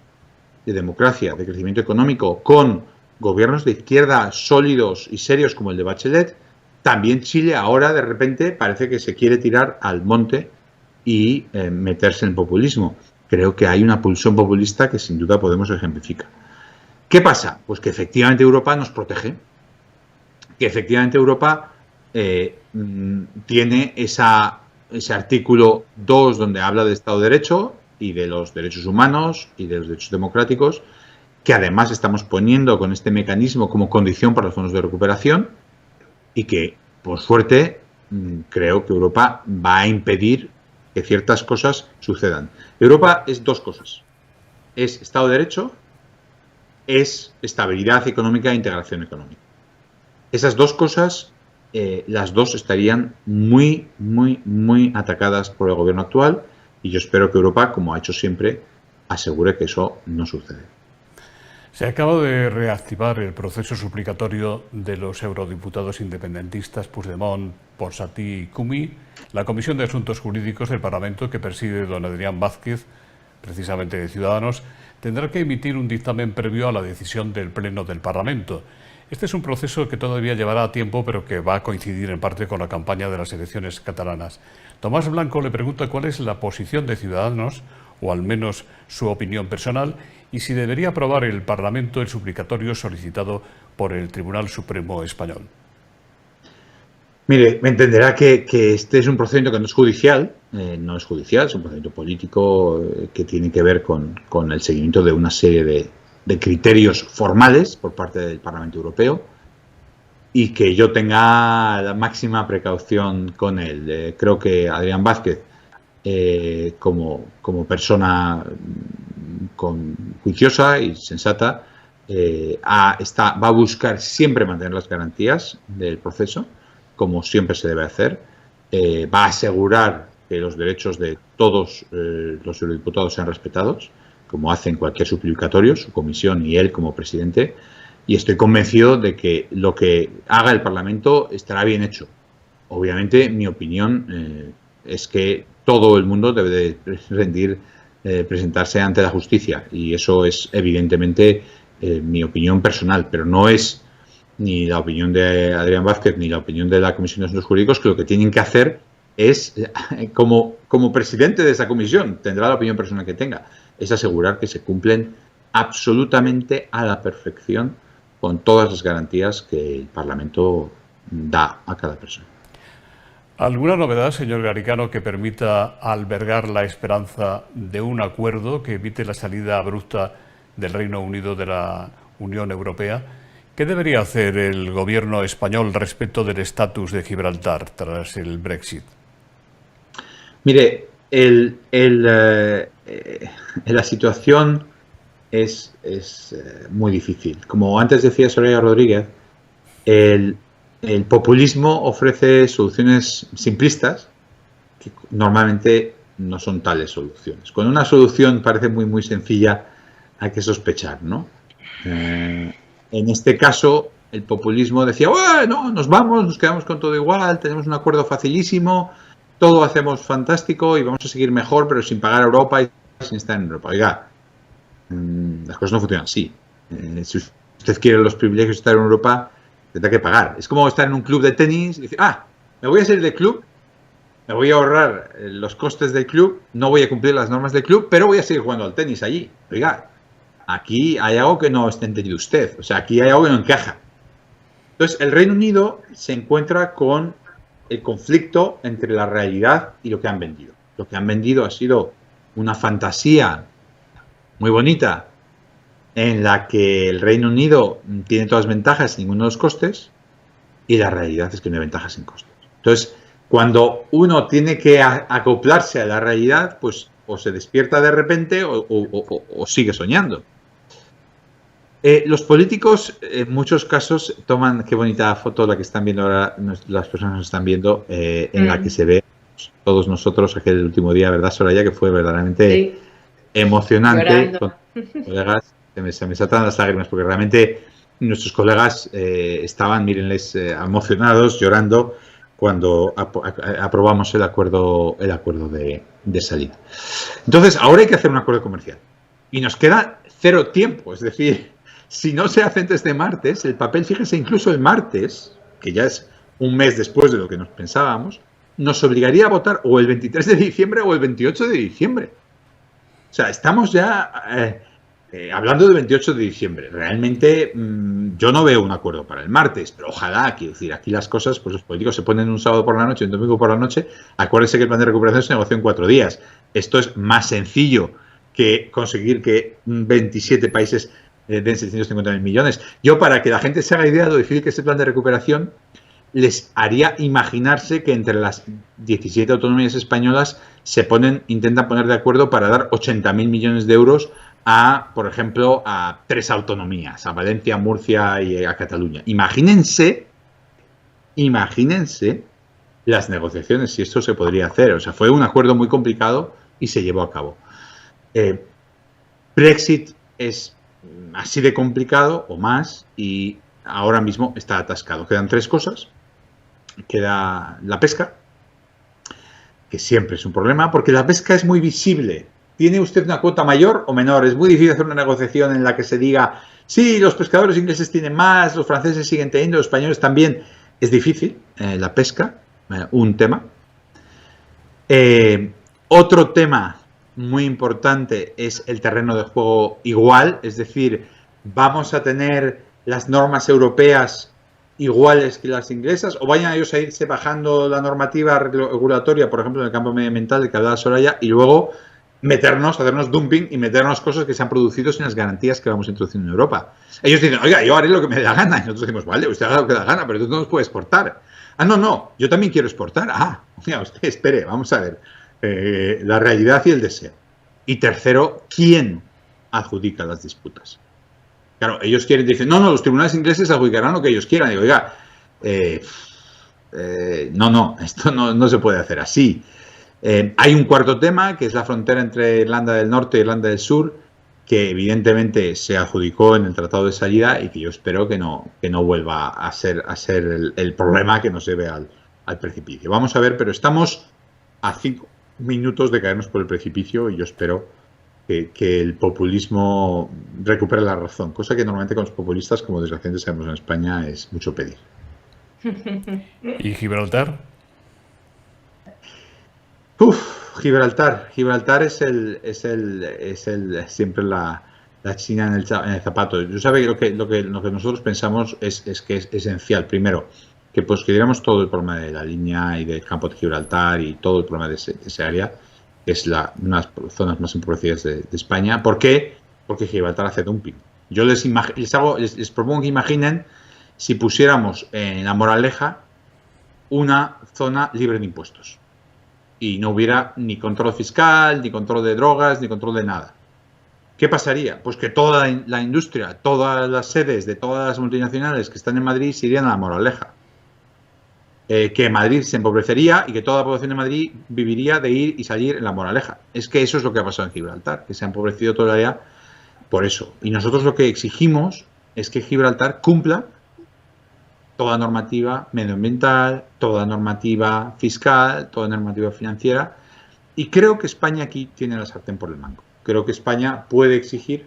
de democracia, de crecimiento económico, con gobiernos de izquierda sólidos y serios como el de Bachelet, también Chile ahora de repente parece que se quiere tirar al monte y meterse en el populismo. Creo que hay una pulsión populista que sin duda Podemos ejemplificar. ¿Qué pasa? Pues que efectivamente Europa nos protege, que efectivamente Europa tiene ese artículo 2 donde habla del Estado de Derecho y de los derechos humanos y de los derechos democráticos, que además estamos poniendo con este mecanismo como condición para los fondos de recuperación y que, por suerte, creo que Europa va a impedir que ciertas cosas sucedan. Europa es 2 cosas. Es Estado de Derecho, es estabilidad económica e integración económica. Esas 2 cosas, las 2 estarían muy atacadas por el gobierno actual y yo espero que Europa, como ha hecho siempre, asegure que eso no sucede. Se acaba de reactivar el proceso suplicatorio de los eurodiputados independentistas Puigdemont, Ponsatí y Cumi. La Comisión de Asuntos Jurídicos del Parlamento, que preside don Adrián Vázquez, precisamente de Ciudadanos, tendrá que emitir un dictamen previo a la decisión del Pleno del Parlamento. Este es un proceso que todavía llevará tiempo, pero que va a coincidir en parte con la campaña de las elecciones catalanas. Tomás Blanco le pregunta cuál es la posición de Ciudadanos, o al menos su opinión personal, y si debería aprobar el Parlamento el suplicatorio solicitado por el Tribunal Supremo Español. Mire, me entenderá que este es un procedimiento que no es judicial, es un procedimiento político que tiene que ver con el seguimiento de una serie de criterios formales por parte del Parlamento Europeo y que yo tenga la máxima precaución con él. Creo que Adrián Vázquez, como persona juiciosa y sensata, va a buscar siempre mantener las garantías del proceso, como siempre se debe hacer. Va a asegurar que los derechos de todos los eurodiputados sean respetados, como hacen cualquier suplicatorio, su comisión y él como presidente, y estoy convencido de que lo que haga el Parlamento estará bien hecho. Obviamente, mi opinión es que todo el mundo debe de presentarse ante la justicia, y eso es evidentemente mi opinión personal, pero no es ni la opinión de Adrián Vázquez ni la opinión de la Comisión de Asuntos Jurídicos, que lo que tienen que hacer es, como presidente de esa comisión, tendrá la opinión personal que tenga, es asegurar que se cumplen absolutamente a la perfección con todas las garantías que el Parlamento da a cada persona. ¿Alguna novedad, señor Garicano, que permita albergar la esperanza de un acuerdo que evite la salida abrupta del Reino Unido de la Unión Europea? ¿Qué debería hacer el gobierno español respecto del estatus de Gibraltar tras el Brexit? Mire, la situación es muy difícil. Como antes decía Soraya Rodríguez, el populismo ofrece soluciones simplistas que normalmente no son tales soluciones. Cuando una solución parece muy, muy sencilla, hay que sospechar, ¿no? En este caso, el populismo decía, bueno, nos vamos, nos quedamos con todo igual, tenemos un acuerdo facilísimo, todo hacemos fantástico y vamos a seguir mejor, pero sin pagar a Europa y sin estar en Europa. Oiga, las cosas no funcionan así. Si usted quiere los privilegios de estar en Europa, tendrá que pagar. Es como estar en un club de tenis y decir, me voy a salir del club, me voy a ahorrar los costes del club, no voy a cumplir las normas del club, pero voy a seguir jugando al tenis allí. Oiga, aquí hay algo que no está entendido usted, o sea, aquí hay algo que no encaja. Entonces, el Reino Unido se encuentra con el conflicto entre la realidad y lo que han vendido. Lo que han vendido ha sido una fantasía muy bonita en la que el Reino Unido tiene todas las ventajas y ninguno de los costes, y la realidad es que no hay ventajas sin costes. Entonces, cuando uno tiene que acoplarse a la realidad, pues o se despierta de repente o sigue soñando. Los políticos en muchos casos toman, qué bonita foto la que están viendo ahora, las personas nos están viendo, en la que se ve todos nosotros aquel último día, ¿verdad, Soraya? Que fue verdaderamente emocionante. Llorando. Con colegas, se me saltan las lágrimas porque realmente nuestros colegas estaban, mírenles, emocionados, llorando cuando aprobamos el acuerdo de salida. Entonces, ahora hay que hacer un acuerdo comercial y nos queda 0 tiempo, es decir, si no se hace antes de martes, el papel, fíjense, incluso el martes, que ya es un mes después de lo que nos pensábamos, nos obligaría a votar o el 23 de diciembre o el 28 de diciembre. O sea, estamos ya hablando del 28 de diciembre. Realmente yo no veo un acuerdo para el martes, pero ojalá, quiero decir, aquí las cosas, pues los políticos se ponen un sábado por la noche y un domingo por la noche. Acuérdense que el plan de recuperación se negoció en 4 días. Esto es más sencillo que conseguir que 27 países den 750.000 millones. Yo, para que la gente se haga idea de lo difícil que es el plan de recuperación, les haría imaginarse que entre las 17 autonomías españolas intentan poner de acuerdo para dar 80.000 millones de euros a, por ejemplo, a 3 autonomías, a Valencia, Murcia y a Cataluña. Imagínense las negociaciones, si esto se podría hacer. O sea, fue un acuerdo muy complicado y se llevó a cabo. Brexit es así de complicado o más y ahora mismo está atascado. Quedan 3 cosas. Queda la pesca, que siempre es un problema, porque la pesca es muy visible. ¿Tiene usted una cuota mayor o menor? Es muy difícil hacer una negociación en la que se diga, sí, los pescadores ingleses tienen más, los franceses siguen teniendo, los españoles también. Es difícil, la pesca, un tema. Otro tema muy importante es el terreno de juego igual, es decir, vamos a tener las normas europeas iguales que las inglesas, o vayan ellos a irse bajando la normativa regulatoria, por ejemplo, en el campo medioambiental del que hablaba Soraya, y luego hacernos dumping y meternos cosas que se han producido sin las garantías que vamos introduciendo en Europa. Ellos dicen, oiga, yo haré lo que me dé la gana, y nosotros decimos, vale, usted haga lo que le da gana, pero tú no nos puedes exportar. No, yo también quiero exportar. Mira, usted espere, vamos a ver, la realidad y el deseo. Y tercero, ¿quién adjudica las disputas? Claro, ellos dicen, no, los tribunales ingleses adjudicarán lo que ellos quieran. Digo, oiga, esto no se puede hacer así. Hay un cuarto tema, que es la frontera entre Irlanda del Norte e Irlanda del Sur, que evidentemente se adjudicó en el tratado de salida y que yo espero que no vuelva a ser el problema que nos lleve al precipicio. Vamos a ver, pero estamos a 5 minutos de caernos por el precipicio y yo espero que el populismo recupere la razón, cosa que normalmente con los populistas, como desgraciadamente sabemos en España, es mucho pedir. ¿Y Gibraltar? Gibraltar es siempre la la China en el zapato. Yo sabe que lo que nosotros pensamos es que es esencial. Primero, que pues que diéramos todo el problema de la línea y del campo de Gibraltar y todo el problema de ese área, que es una de las zonas más empobrecidas de España. ¿Por qué? Porque Gibraltar hace dumping. Yo les propongo que imaginen si pusiéramos en La Moraleja una zona libre de impuestos y no hubiera ni control fiscal, ni control de drogas, ni control de nada. ¿Qué pasaría? Pues que toda la industria, todas las sedes de todas las multinacionales que están en Madrid se irían a La Moraleja. Que Madrid se empobrecería y que toda la población de Madrid viviría de ir y salir en La Moraleja. Es que eso es lo que ha pasado en Gibraltar, que se ha empobrecido toda el área por eso. Y nosotros lo que exigimos es que Gibraltar cumpla toda normativa medioambiental, toda normativa fiscal, toda normativa financiera. Y creo que España aquí tiene la sartén por el mango. Creo que España puede exigir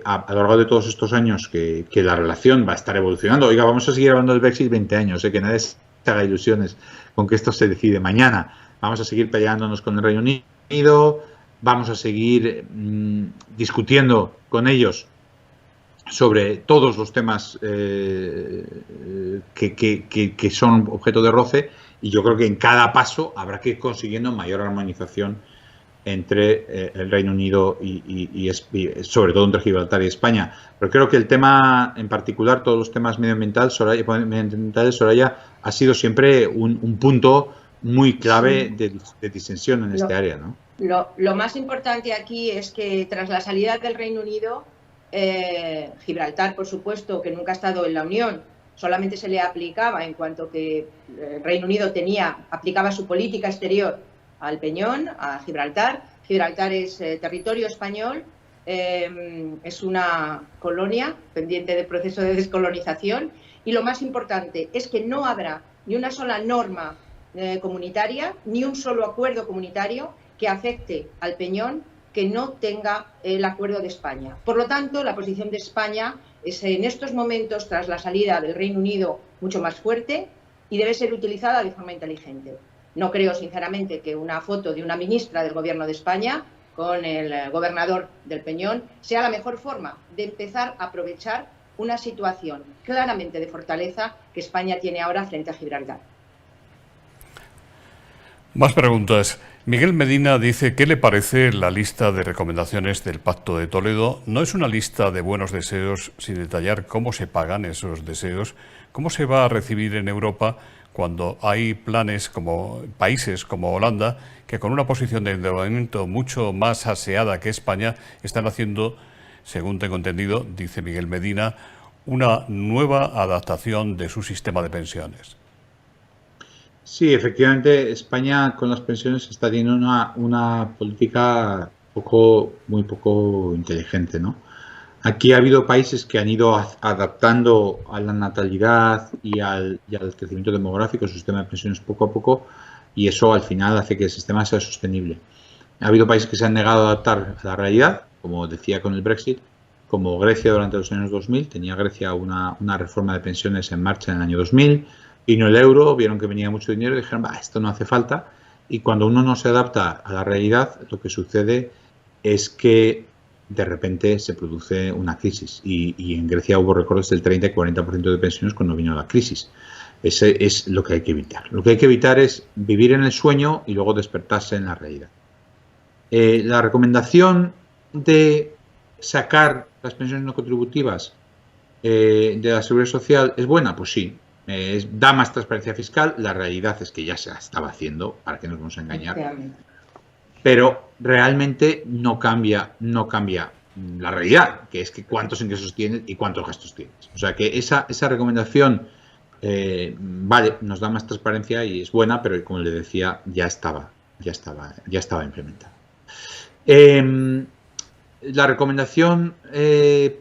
a lo largo de todos estos años que la relación va a estar evolucionando. Oiga, vamos a seguir hablando del Brexit 20 años, que nadie se haga ilusiones con que esto se decide mañana. Vamos a seguir peleándonos con el Reino Unido, vamos a seguir discutiendo con ellos sobre todos los temas que son objeto de roce, y yo creo que en cada paso habrá que ir consiguiendo mayor armonización entre el Reino Unido y sobre todo entre Gibraltar y España. Pero creo que el tema en particular, todos los temas medioambientales, Soraya, ha sido siempre un punto muy clave de disensión en este área, ¿no? Lo más importante aquí es que tras la salida del Reino Unido, Gibraltar, por supuesto, que nunca ha estado en la Unión, solamente se le aplicaba en cuanto que el Reino Unido aplicaba su política exterior al Peñón, a Gibraltar. Gibraltar es territorio español, es una colonia pendiente del proceso de descolonización, y lo más importante es que no habrá ni una sola norma comunitaria, ni un solo acuerdo comunitario que afecte al Peñón que no tenga el acuerdo de España. Por lo tanto, la posición de España es en estos momentos, tras la salida del Reino Unido, mucho más fuerte y debe ser utilizada de forma inteligente. No creo, sinceramente, que una foto de una ministra del Gobierno de España con el gobernador del Peñón sea la mejor forma de empezar a aprovechar una situación claramente de fortaleza que España tiene ahora frente a Gibraltar. Más preguntas. Miguel Medina dice, ¿qué le parece la lista de recomendaciones del Pacto de Toledo? No es una lista de buenos deseos sin detallar cómo se pagan esos deseos, cómo se va a recibir en Europa cuando hay países como Holanda, que con una posición de endeudamiento mucho más aseada que España, están haciendo, según tengo entendido, dice Miguel Medina, una nueva adaptación de su sistema de pensiones. Sí, efectivamente, España con las pensiones está teniendo una política muy poco inteligente, ¿no? Aquí ha habido países que han ido adaptando a la natalidad y al crecimiento demográfico su sistema de pensiones poco a poco, y eso al final hace que el sistema sea sostenible. Ha habido países que se han negado a adaptar a la realidad, como decía con el Brexit, como Grecia durante los años 2000. Tenía Grecia una reforma de pensiones en marcha en el año 2000. Vino el euro, vieron que venía mucho dinero y dijeron, esto no hace falta. Y cuando uno no se adapta a la realidad, lo que sucede es que de repente se produce una crisis. Y en Grecia hubo recortes del 30 y 40% de pensiones cuando vino la crisis. Ese es lo que hay que evitar. Lo que hay que evitar es vivir en el sueño y luego despertarse en la realidad. La recomendación de sacar las pensiones no contributivas de la Seguridad Social es buena, pues sí. Da más transparencia fiscal. La realidad es que ya se estaba haciendo, para que nos vamos a engañar, pero realmente no cambia la realidad, que es que cuántos ingresos tienes y cuántos gastos tienes. O sea que esa recomendación vale, nos da más transparencia y es buena, pero como le decía, ya estaba implementada. La recomendación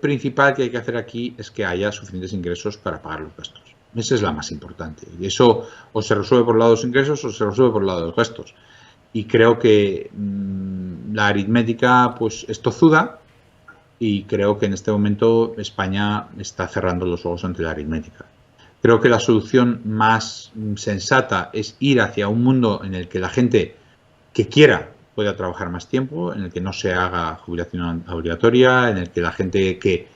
principal que hay que hacer aquí es que haya suficientes ingresos para pagar los gastos. Esa es la más importante. Y eso o se resuelve por el lado de los ingresos o se resuelve por el lado de los gastos. Y creo que la aritmética pues es tozuda, y creo que en este momento España está cerrando los ojos ante la aritmética. Creo que la solución más sensata es ir hacia un mundo en el que la gente que quiera pueda trabajar más tiempo, en el que no se haga jubilación obligatoria, en el que la gente que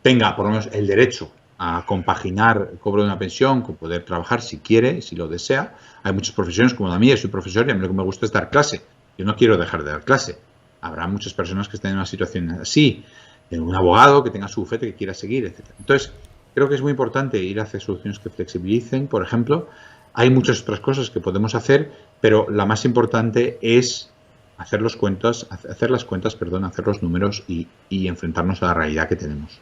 tenga por lo menos el derecho a compaginar el cobro de una pensión con poder trabajar si quiere, si lo desea. Hay muchas profesiones como la mía, yo soy profesor y a mí lo que me gusta es dar clase. Yo no quiero dejar de dar clase. Habrá muchas personas que estén en una situación así, un abogado que tenga su bufete que quiera seguir, etc. Entonces, creo que es muy importante ir hacia soluciones que flexibilicen, por ejemplo. Hay muchas otras cosas que podemos hacer, pero la más importante es hacer las cuentas, hacer los números y enfrentarnos a la realidad que tenemos.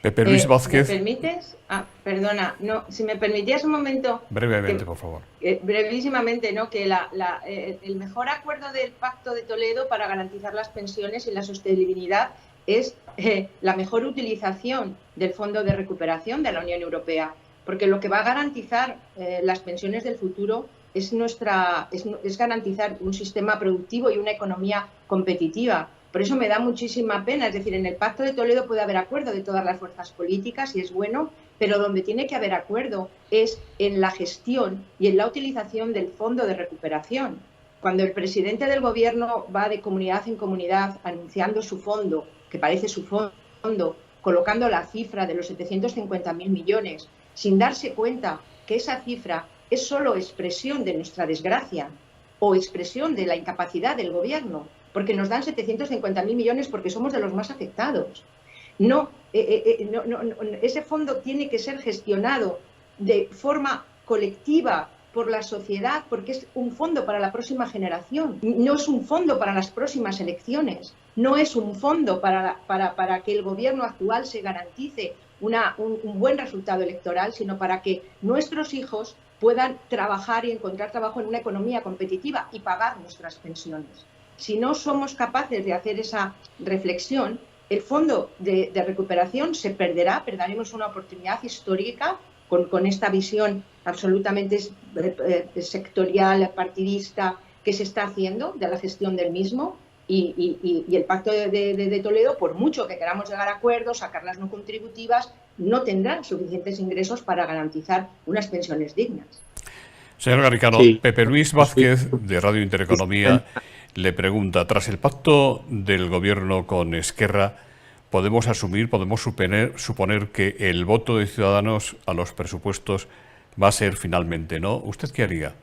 Pepe Luis Vázquez. ¿Me permites? Perdona, no, si me permitías un momento. Brevemente, por favor. Brevísimamente, ¿no? Que el mejor acuerdo del Pacto de Toledo para garantizar las pensiones y la sostenibilidad es la mejor utilización del Fondo de Recuperación de la Unión Europea, porque lo que va a garantizar las pensiones del futuro es garantizar un sistema productivo y una economía competitiva. Por eso me da muchísima pena, es decir, en el Pacto de Toledo puede haber acuerdo de todas las fuerzas políticas y es bueno, pero donde tiene que haber acuerdo es en la gestión y en la utilización del Fondo de Recuperación. Cuando el presidente del Gobierno va de comunidad en comunidad anunciando su fondo, que parece su fondo, colocando la cifra de los 750.000 millones, sin darse cuenta que esa cifra es solo expresión de nuestra desgracia o expresión de la incapacidad del Gobierno, porque nos dan 750.000 millones porque somos de los más afectados. Ese fondo tiene que ser gestionado de forma colectiva por la sociedad, porque es un fondo para la próxima generación, no es un fondo para las próximas elecciones, no es un fondo para que el gobierno actual se garantice un buen resultado electoral, sino para que nuestros hijos puedan trabajar y encontrar trabajo en una economía competitiva y pagar nuestras pensiones. Si no somos capaces de hacer esa reflexión, el Fondo de Recuperación se perderemos una oportunidad histórica con esta visión absolutamente sectorial, partidista que se está haciendo de la gestión del mismo y el Pacto de Toledo, por mucho que queramos llegar a acuerdos, sacar las no contributivas, no tendrán suficientes ingresos para garantizar unas pensiones dignas. Señor Garicano, sí. Pepe Luis Vázquez, de Radio Intereconomía, le pregunta, tras el pacto del gobierno con Esquerra, podemos suponer que el voto de Ciudadanos a los presupuestos va a ser finalmente no. ¿Usted qué haría?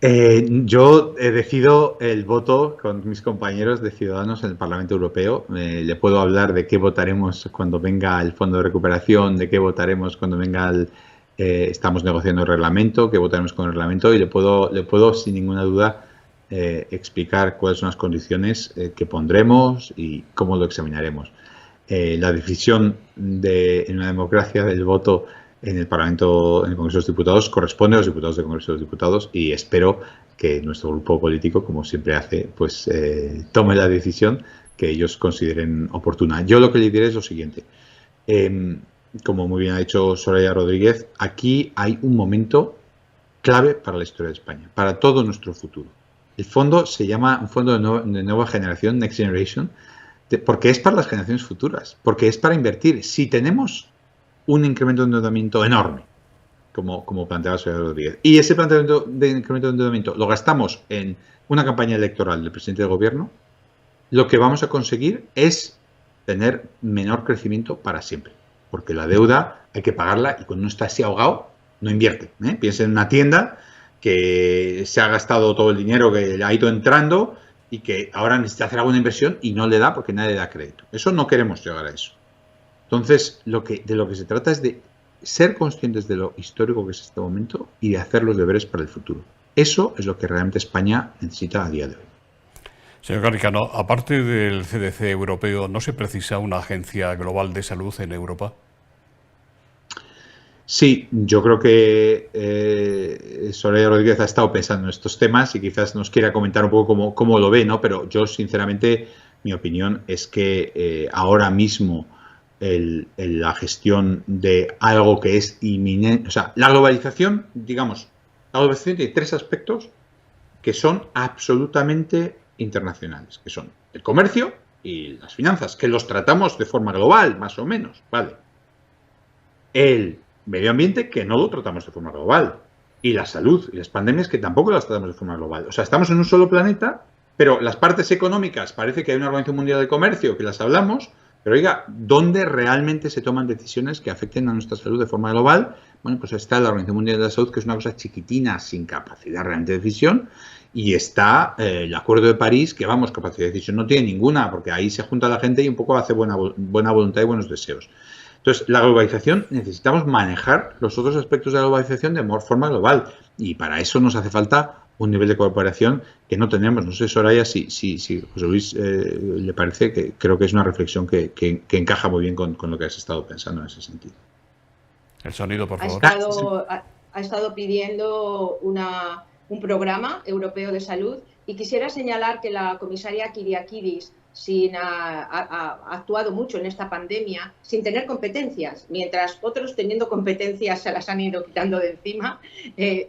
Yo decido el voto con mis compañeros de Ciudadanos en el Parlamento Europeo. Le puedo hablar de qué votaremos cuando venga el Fondo de Recuperación, de qué votaremos cuando venga estamos negociando el reglamento, qué votaremos con el reglamento y le puedo sin ninguna duda explicar cuáles son las condiciones que pondremos y cómo lo examinaremos. La decisión en una democracia del voto en el Parlamento, en el Congreso de los Diputados, corresponde a los diputados del Congreso de los Diputados y espero que nuestro grupo político, como siempre hace, pues tome la decisión que ellos consideren oportuna. Yo lo que le diré es lo siguiente. Como muy bien ha dicho Soraya Rodríguez, aquí hay un momento clave para la historia de España, para todo nuestro futuro. El fondo se llama un fondo de nueva generación, Next Generation, porque es para las generaciones futuras, porque es para invertir. Si tenemos un incremento de endeudamiento enorme, como planteaba Soraya Rodríguez, y ese planteamiento de incremento de endeudamiento lo gastamos en una campaña electoral del presidente del gobierno, lo que vamos a conseguir es tener menor crecimiento para siempre. Porque la deuda hay que pagarla y cuando uno está así ahogado, no invierte. Piensa en una tienda que se ha gastado todo el dinero que le ha ido entrando y que ahora necesita hacer alguna inversión y no le da porque nadie le da crédito. Eso no queremos llegar a eso. Entonces, de lo que se trata es de ser conscientes de lo histórico que es este momento y de hacer los deberes para el futuro. Eso es lo que realmente España necesita a día de hoy. Señor Garicano, aparte del CDC europeo, ¿no se precisa una agencia global de salud en Europa? Sí, yo creo que Soraya Rodríguez ha estado pensando en estos temas y quizás nos quiera comentar un poco cómo lo ve, ¿no? Pero yo, sinceramente, mi opinión es que ahora mismo la gestión de algo que es inminente, o sea, la globalización, digamos, la globalización tiene tres aspectos que son absolutamente internacionales, que son el comercio y las finanzas, que los tratamos de forma global, más o menos, ¿vale? El medio ambiente, que no lo tratamos de forma global. y la salud y las pandemias, que tampoco las tratamos de forma global. O sea, estamos en un solo planeta, pero las partes económicas parece que hay una Organización Mundial de Comercio que las hablamos, pero oiga, ¿dónde realmente se toman decisiones que afecten a nuestra salud de forma global? Bueno, pues está la Organización Mundial de la Salud, que es una cosa chiquitina, sin capacidad realmente de decisión, y está el Acuerdo de París, que vamos, capacidad de decisión no tiene ninguna, porque ahí se junta la gente y un poco hace buena voluntad y buenos deseos. Entonces, la globalización, necesitamos manejar los otros aspectos de la globalización de forma global, y para eso nos hace falta un nivel de cooperación que no tenemos. No sé, Soraya, si José Luis le parece, que creo que es una reflexión que encaja muy bien con lo que has estado pensando en ese sentido. El sonido, por favor. Ha estado pidiendo un programa europeo de salud, y quisiera señalar que la comisaria Kyriakides ha actuado mucho en esta pandemia sin tener competencias, mientras otros teniendo competencias se las han ido quitando de encima.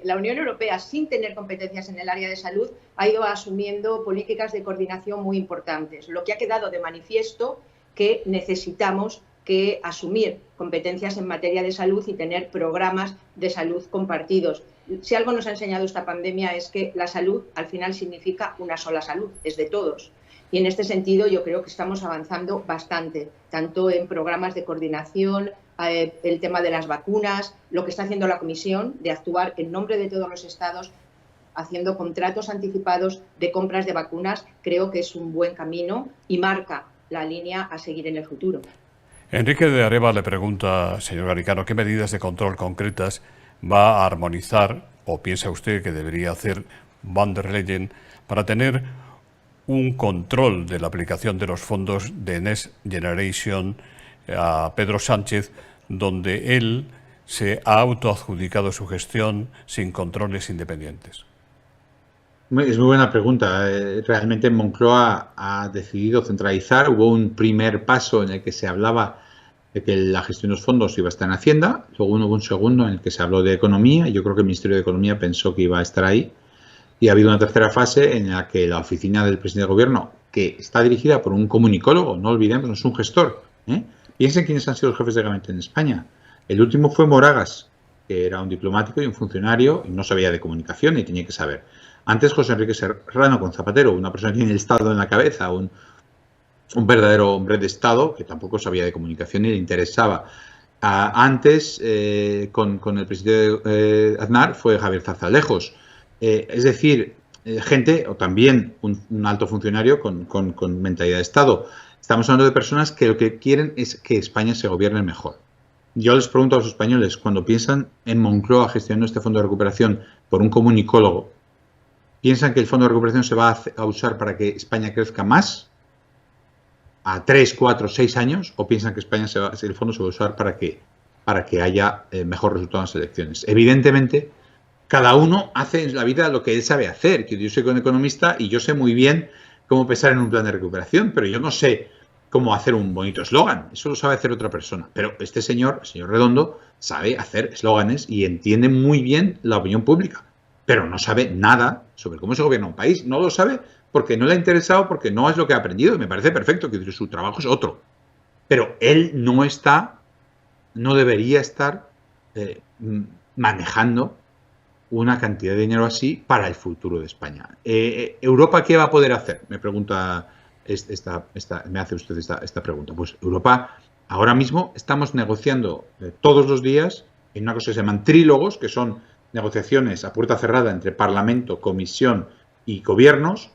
La Unión Europea, sin tener competencias en el área de salud, ha ido asumiendo políticas de coordinación muy importantes, lo que ha quedado de manifiesto que necesitamos que asumir competencias en materia de salud y tener programas de salud compartidos. Si algo nos ha enseñado esta pandemia es que la salud al final significa una sola salud, es de todos. Y en este sentido yo creo que estamos avanzando bastante, tanto en programas de coordinación, el tema de las vacunas, lo que está haciendo la Comisión de actuar en nombre de todos los Estados, haciendo contratos anticipados de compras de vacunas, creo que es un buen camino y marca la línea a seguir en el futuro. Enrique de Areva le pregunta, señor Garicano, ¿qué medidas de control concretas va a armonizar o piensa usted que debería hacer Van der Leyen para tener un control de la aplicación de los fondos de Next Generation a Pedro Sánchez, donde él se ha autoadjudicado su gestión sin controles independientes? Es muy buena pregunta. Realmente Moncloa ha decidido centralizar. Hubo un primer paso en el que se hablaba de que la gestión de los fondos iba a estar en Hacienda. Luego hubo un segundo en el que se habló de Economía. Yo creo que el Ministerio de Economía pensó que iba a estar ahí. Y ha habido una tercera fase en la que la oficina del presidente del gobierno, que está dirigida por un comunicólogo, no olvidemos, no es un gestor. Piensen quiénes han sido los jefes de gabinete en España. El último fue Moragas, que era un diplomático y un funcionario y no sabía de comunicación y tenía que saber. Antes José Enrique Serrano con Zapatero, una persona que tiene el Estado en la cabeza, un verdadero hombre de Estado que tampoco sabía de comunicación ni le interesaba. Antes, con el presidente Aznar, fue Javier Zarzalejos. Es decir, gente, o también un alto funcionario con mentalidad de Estado. Estamos hablando de personas que lo que quieren es que España se gobierne mejor. Yo les pregunto a los españoles, cuando piensan en Moncloa gestionando este fondo de recuperación por un comunicólogo, ¿piensan que el fondo de recuperación se va a usar para que España crezca más a 3, 4, 6 años? ¿O piensan que el fondo se va a usar para que haya mejor resultado en las elecciones? Evidentemente, cada uno hace en la vida lo que él sabe hacer. Yo soy un economista y yo sé muy bien cómo pensar en un plan de recuperación, pero yo no sé cómo hacer un bonito eslogan. Eso lo sabe hacer otra persona. Pero este señor, el señor Redondo, sabe hacer eslóganes y entiende muy bien la opinión pública, pero no sabe nada sobre cómo se gobierna un país. No lo sabe porque no le ha interesado, porque no es lo que ha aprendido. Me parece perfecto, que su trabajo es otro. Pero él no debería estar manejando una cantidad de dinero así para el futuro de España. ¿Europa qué va a poder hacer? Me pregunta me hace usted esta pregunta. Pues Europa, ahora mismo estamos negociando todos los días en una cosa que se llaman trílogos, que son negociaciones a puerta cerrada entre Parlamento, Comisión y Gobiernos,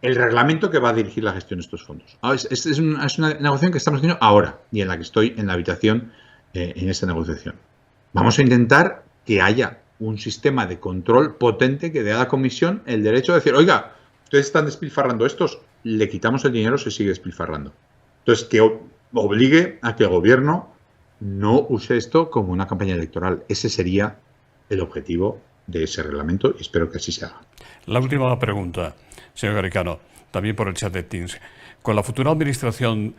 el reglamento que va a dirigir la gestión de estos fondos. Es una negociación que estamos haciendo ahora y en la que estoy en la habitación en esta negociación. Vamos a intentar que haya un sistema de control potente que dé a la Comisión el derecho de decir, oiga, ustedes están despilfarrando estos, le quitamos el dinero, se sigue despilfarrando. Entonces, que obligue a que el Gobierno no use esto como una campaña electoral. Ese sería el objetivo de ese reglamento y espero que así se haga. La última pregunta, señor Garicano, también por el chat de Teams. Con la futura administración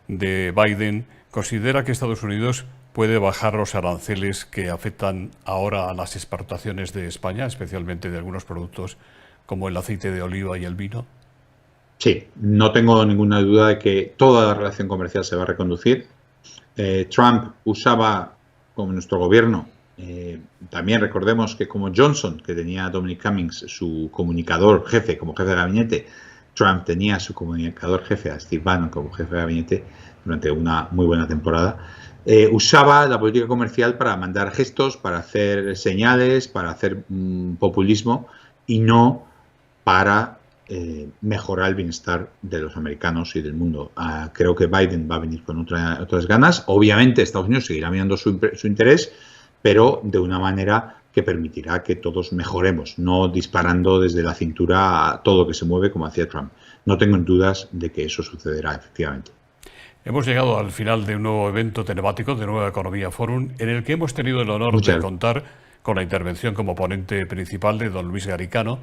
de Biden, ¿considera que Estados Unidos puede bajar los aranceles que afectan ahora a las exportaciones de España, especialmente de algunos productos como el aceite de oliva y el vino? Sí, no tengo ninguna duda de que toda la relación comercial se va a reconducir. Trump usaba, como nuestro gobierno, También recordemos que como Johnson, que tenía a Dominic Cummings, su comunicador jefe, como jefe de gabinete, Trump tenía a su comunicador jefe, a Steve Bannon, como jefe de gabinete durante una muy buena temporada, usaba la política comercial para mandar gestos, para hacer señales, para hacer populismo y no para mejorar el bienestar de los americanos y del mundo. Creo que Biden va a venir con otras ganas. Obviamente Estados Unidos seguirá mirando su interés, pero de una manera que permitirá que todos mejoremos, no disparando desde la cintura a todo lo que se mueve como hacía Trump. No tengo dudas de que eso sucederá efectivamente. Hemos llegado al final de un nuevo evento telemático de Nueva Economía Forum, en el que hemos tenido el honor de contar con la intervención como ponente principal de don Luis Garicano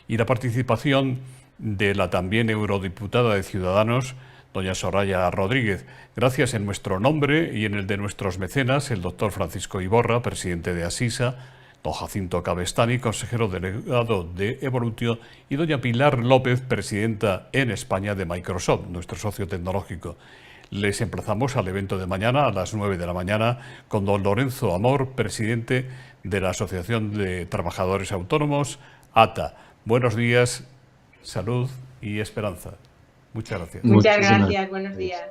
y la participación de la también eurodiputada de Ciudadanos, doña Soraya Rodríguez. Gracias en nuestro nombre y en el de nuestros mecenas, el doctor Francisco Iborra, presidente de Asisa, don Jacinto Cabestany, consejero delegado de Evolutio, y doña Pilar López, presidenta en España de Microsoft, nuestro socio tecnológico. Les emplazamos al evento de mañana a las 9 de la mañana con don Lorenzo Amor, presidente de la Asociación de Trabajadores Autónomos, ATA. Buenos días, salud y esperanza. Muchas gracias. Muchas gracias, buenos días.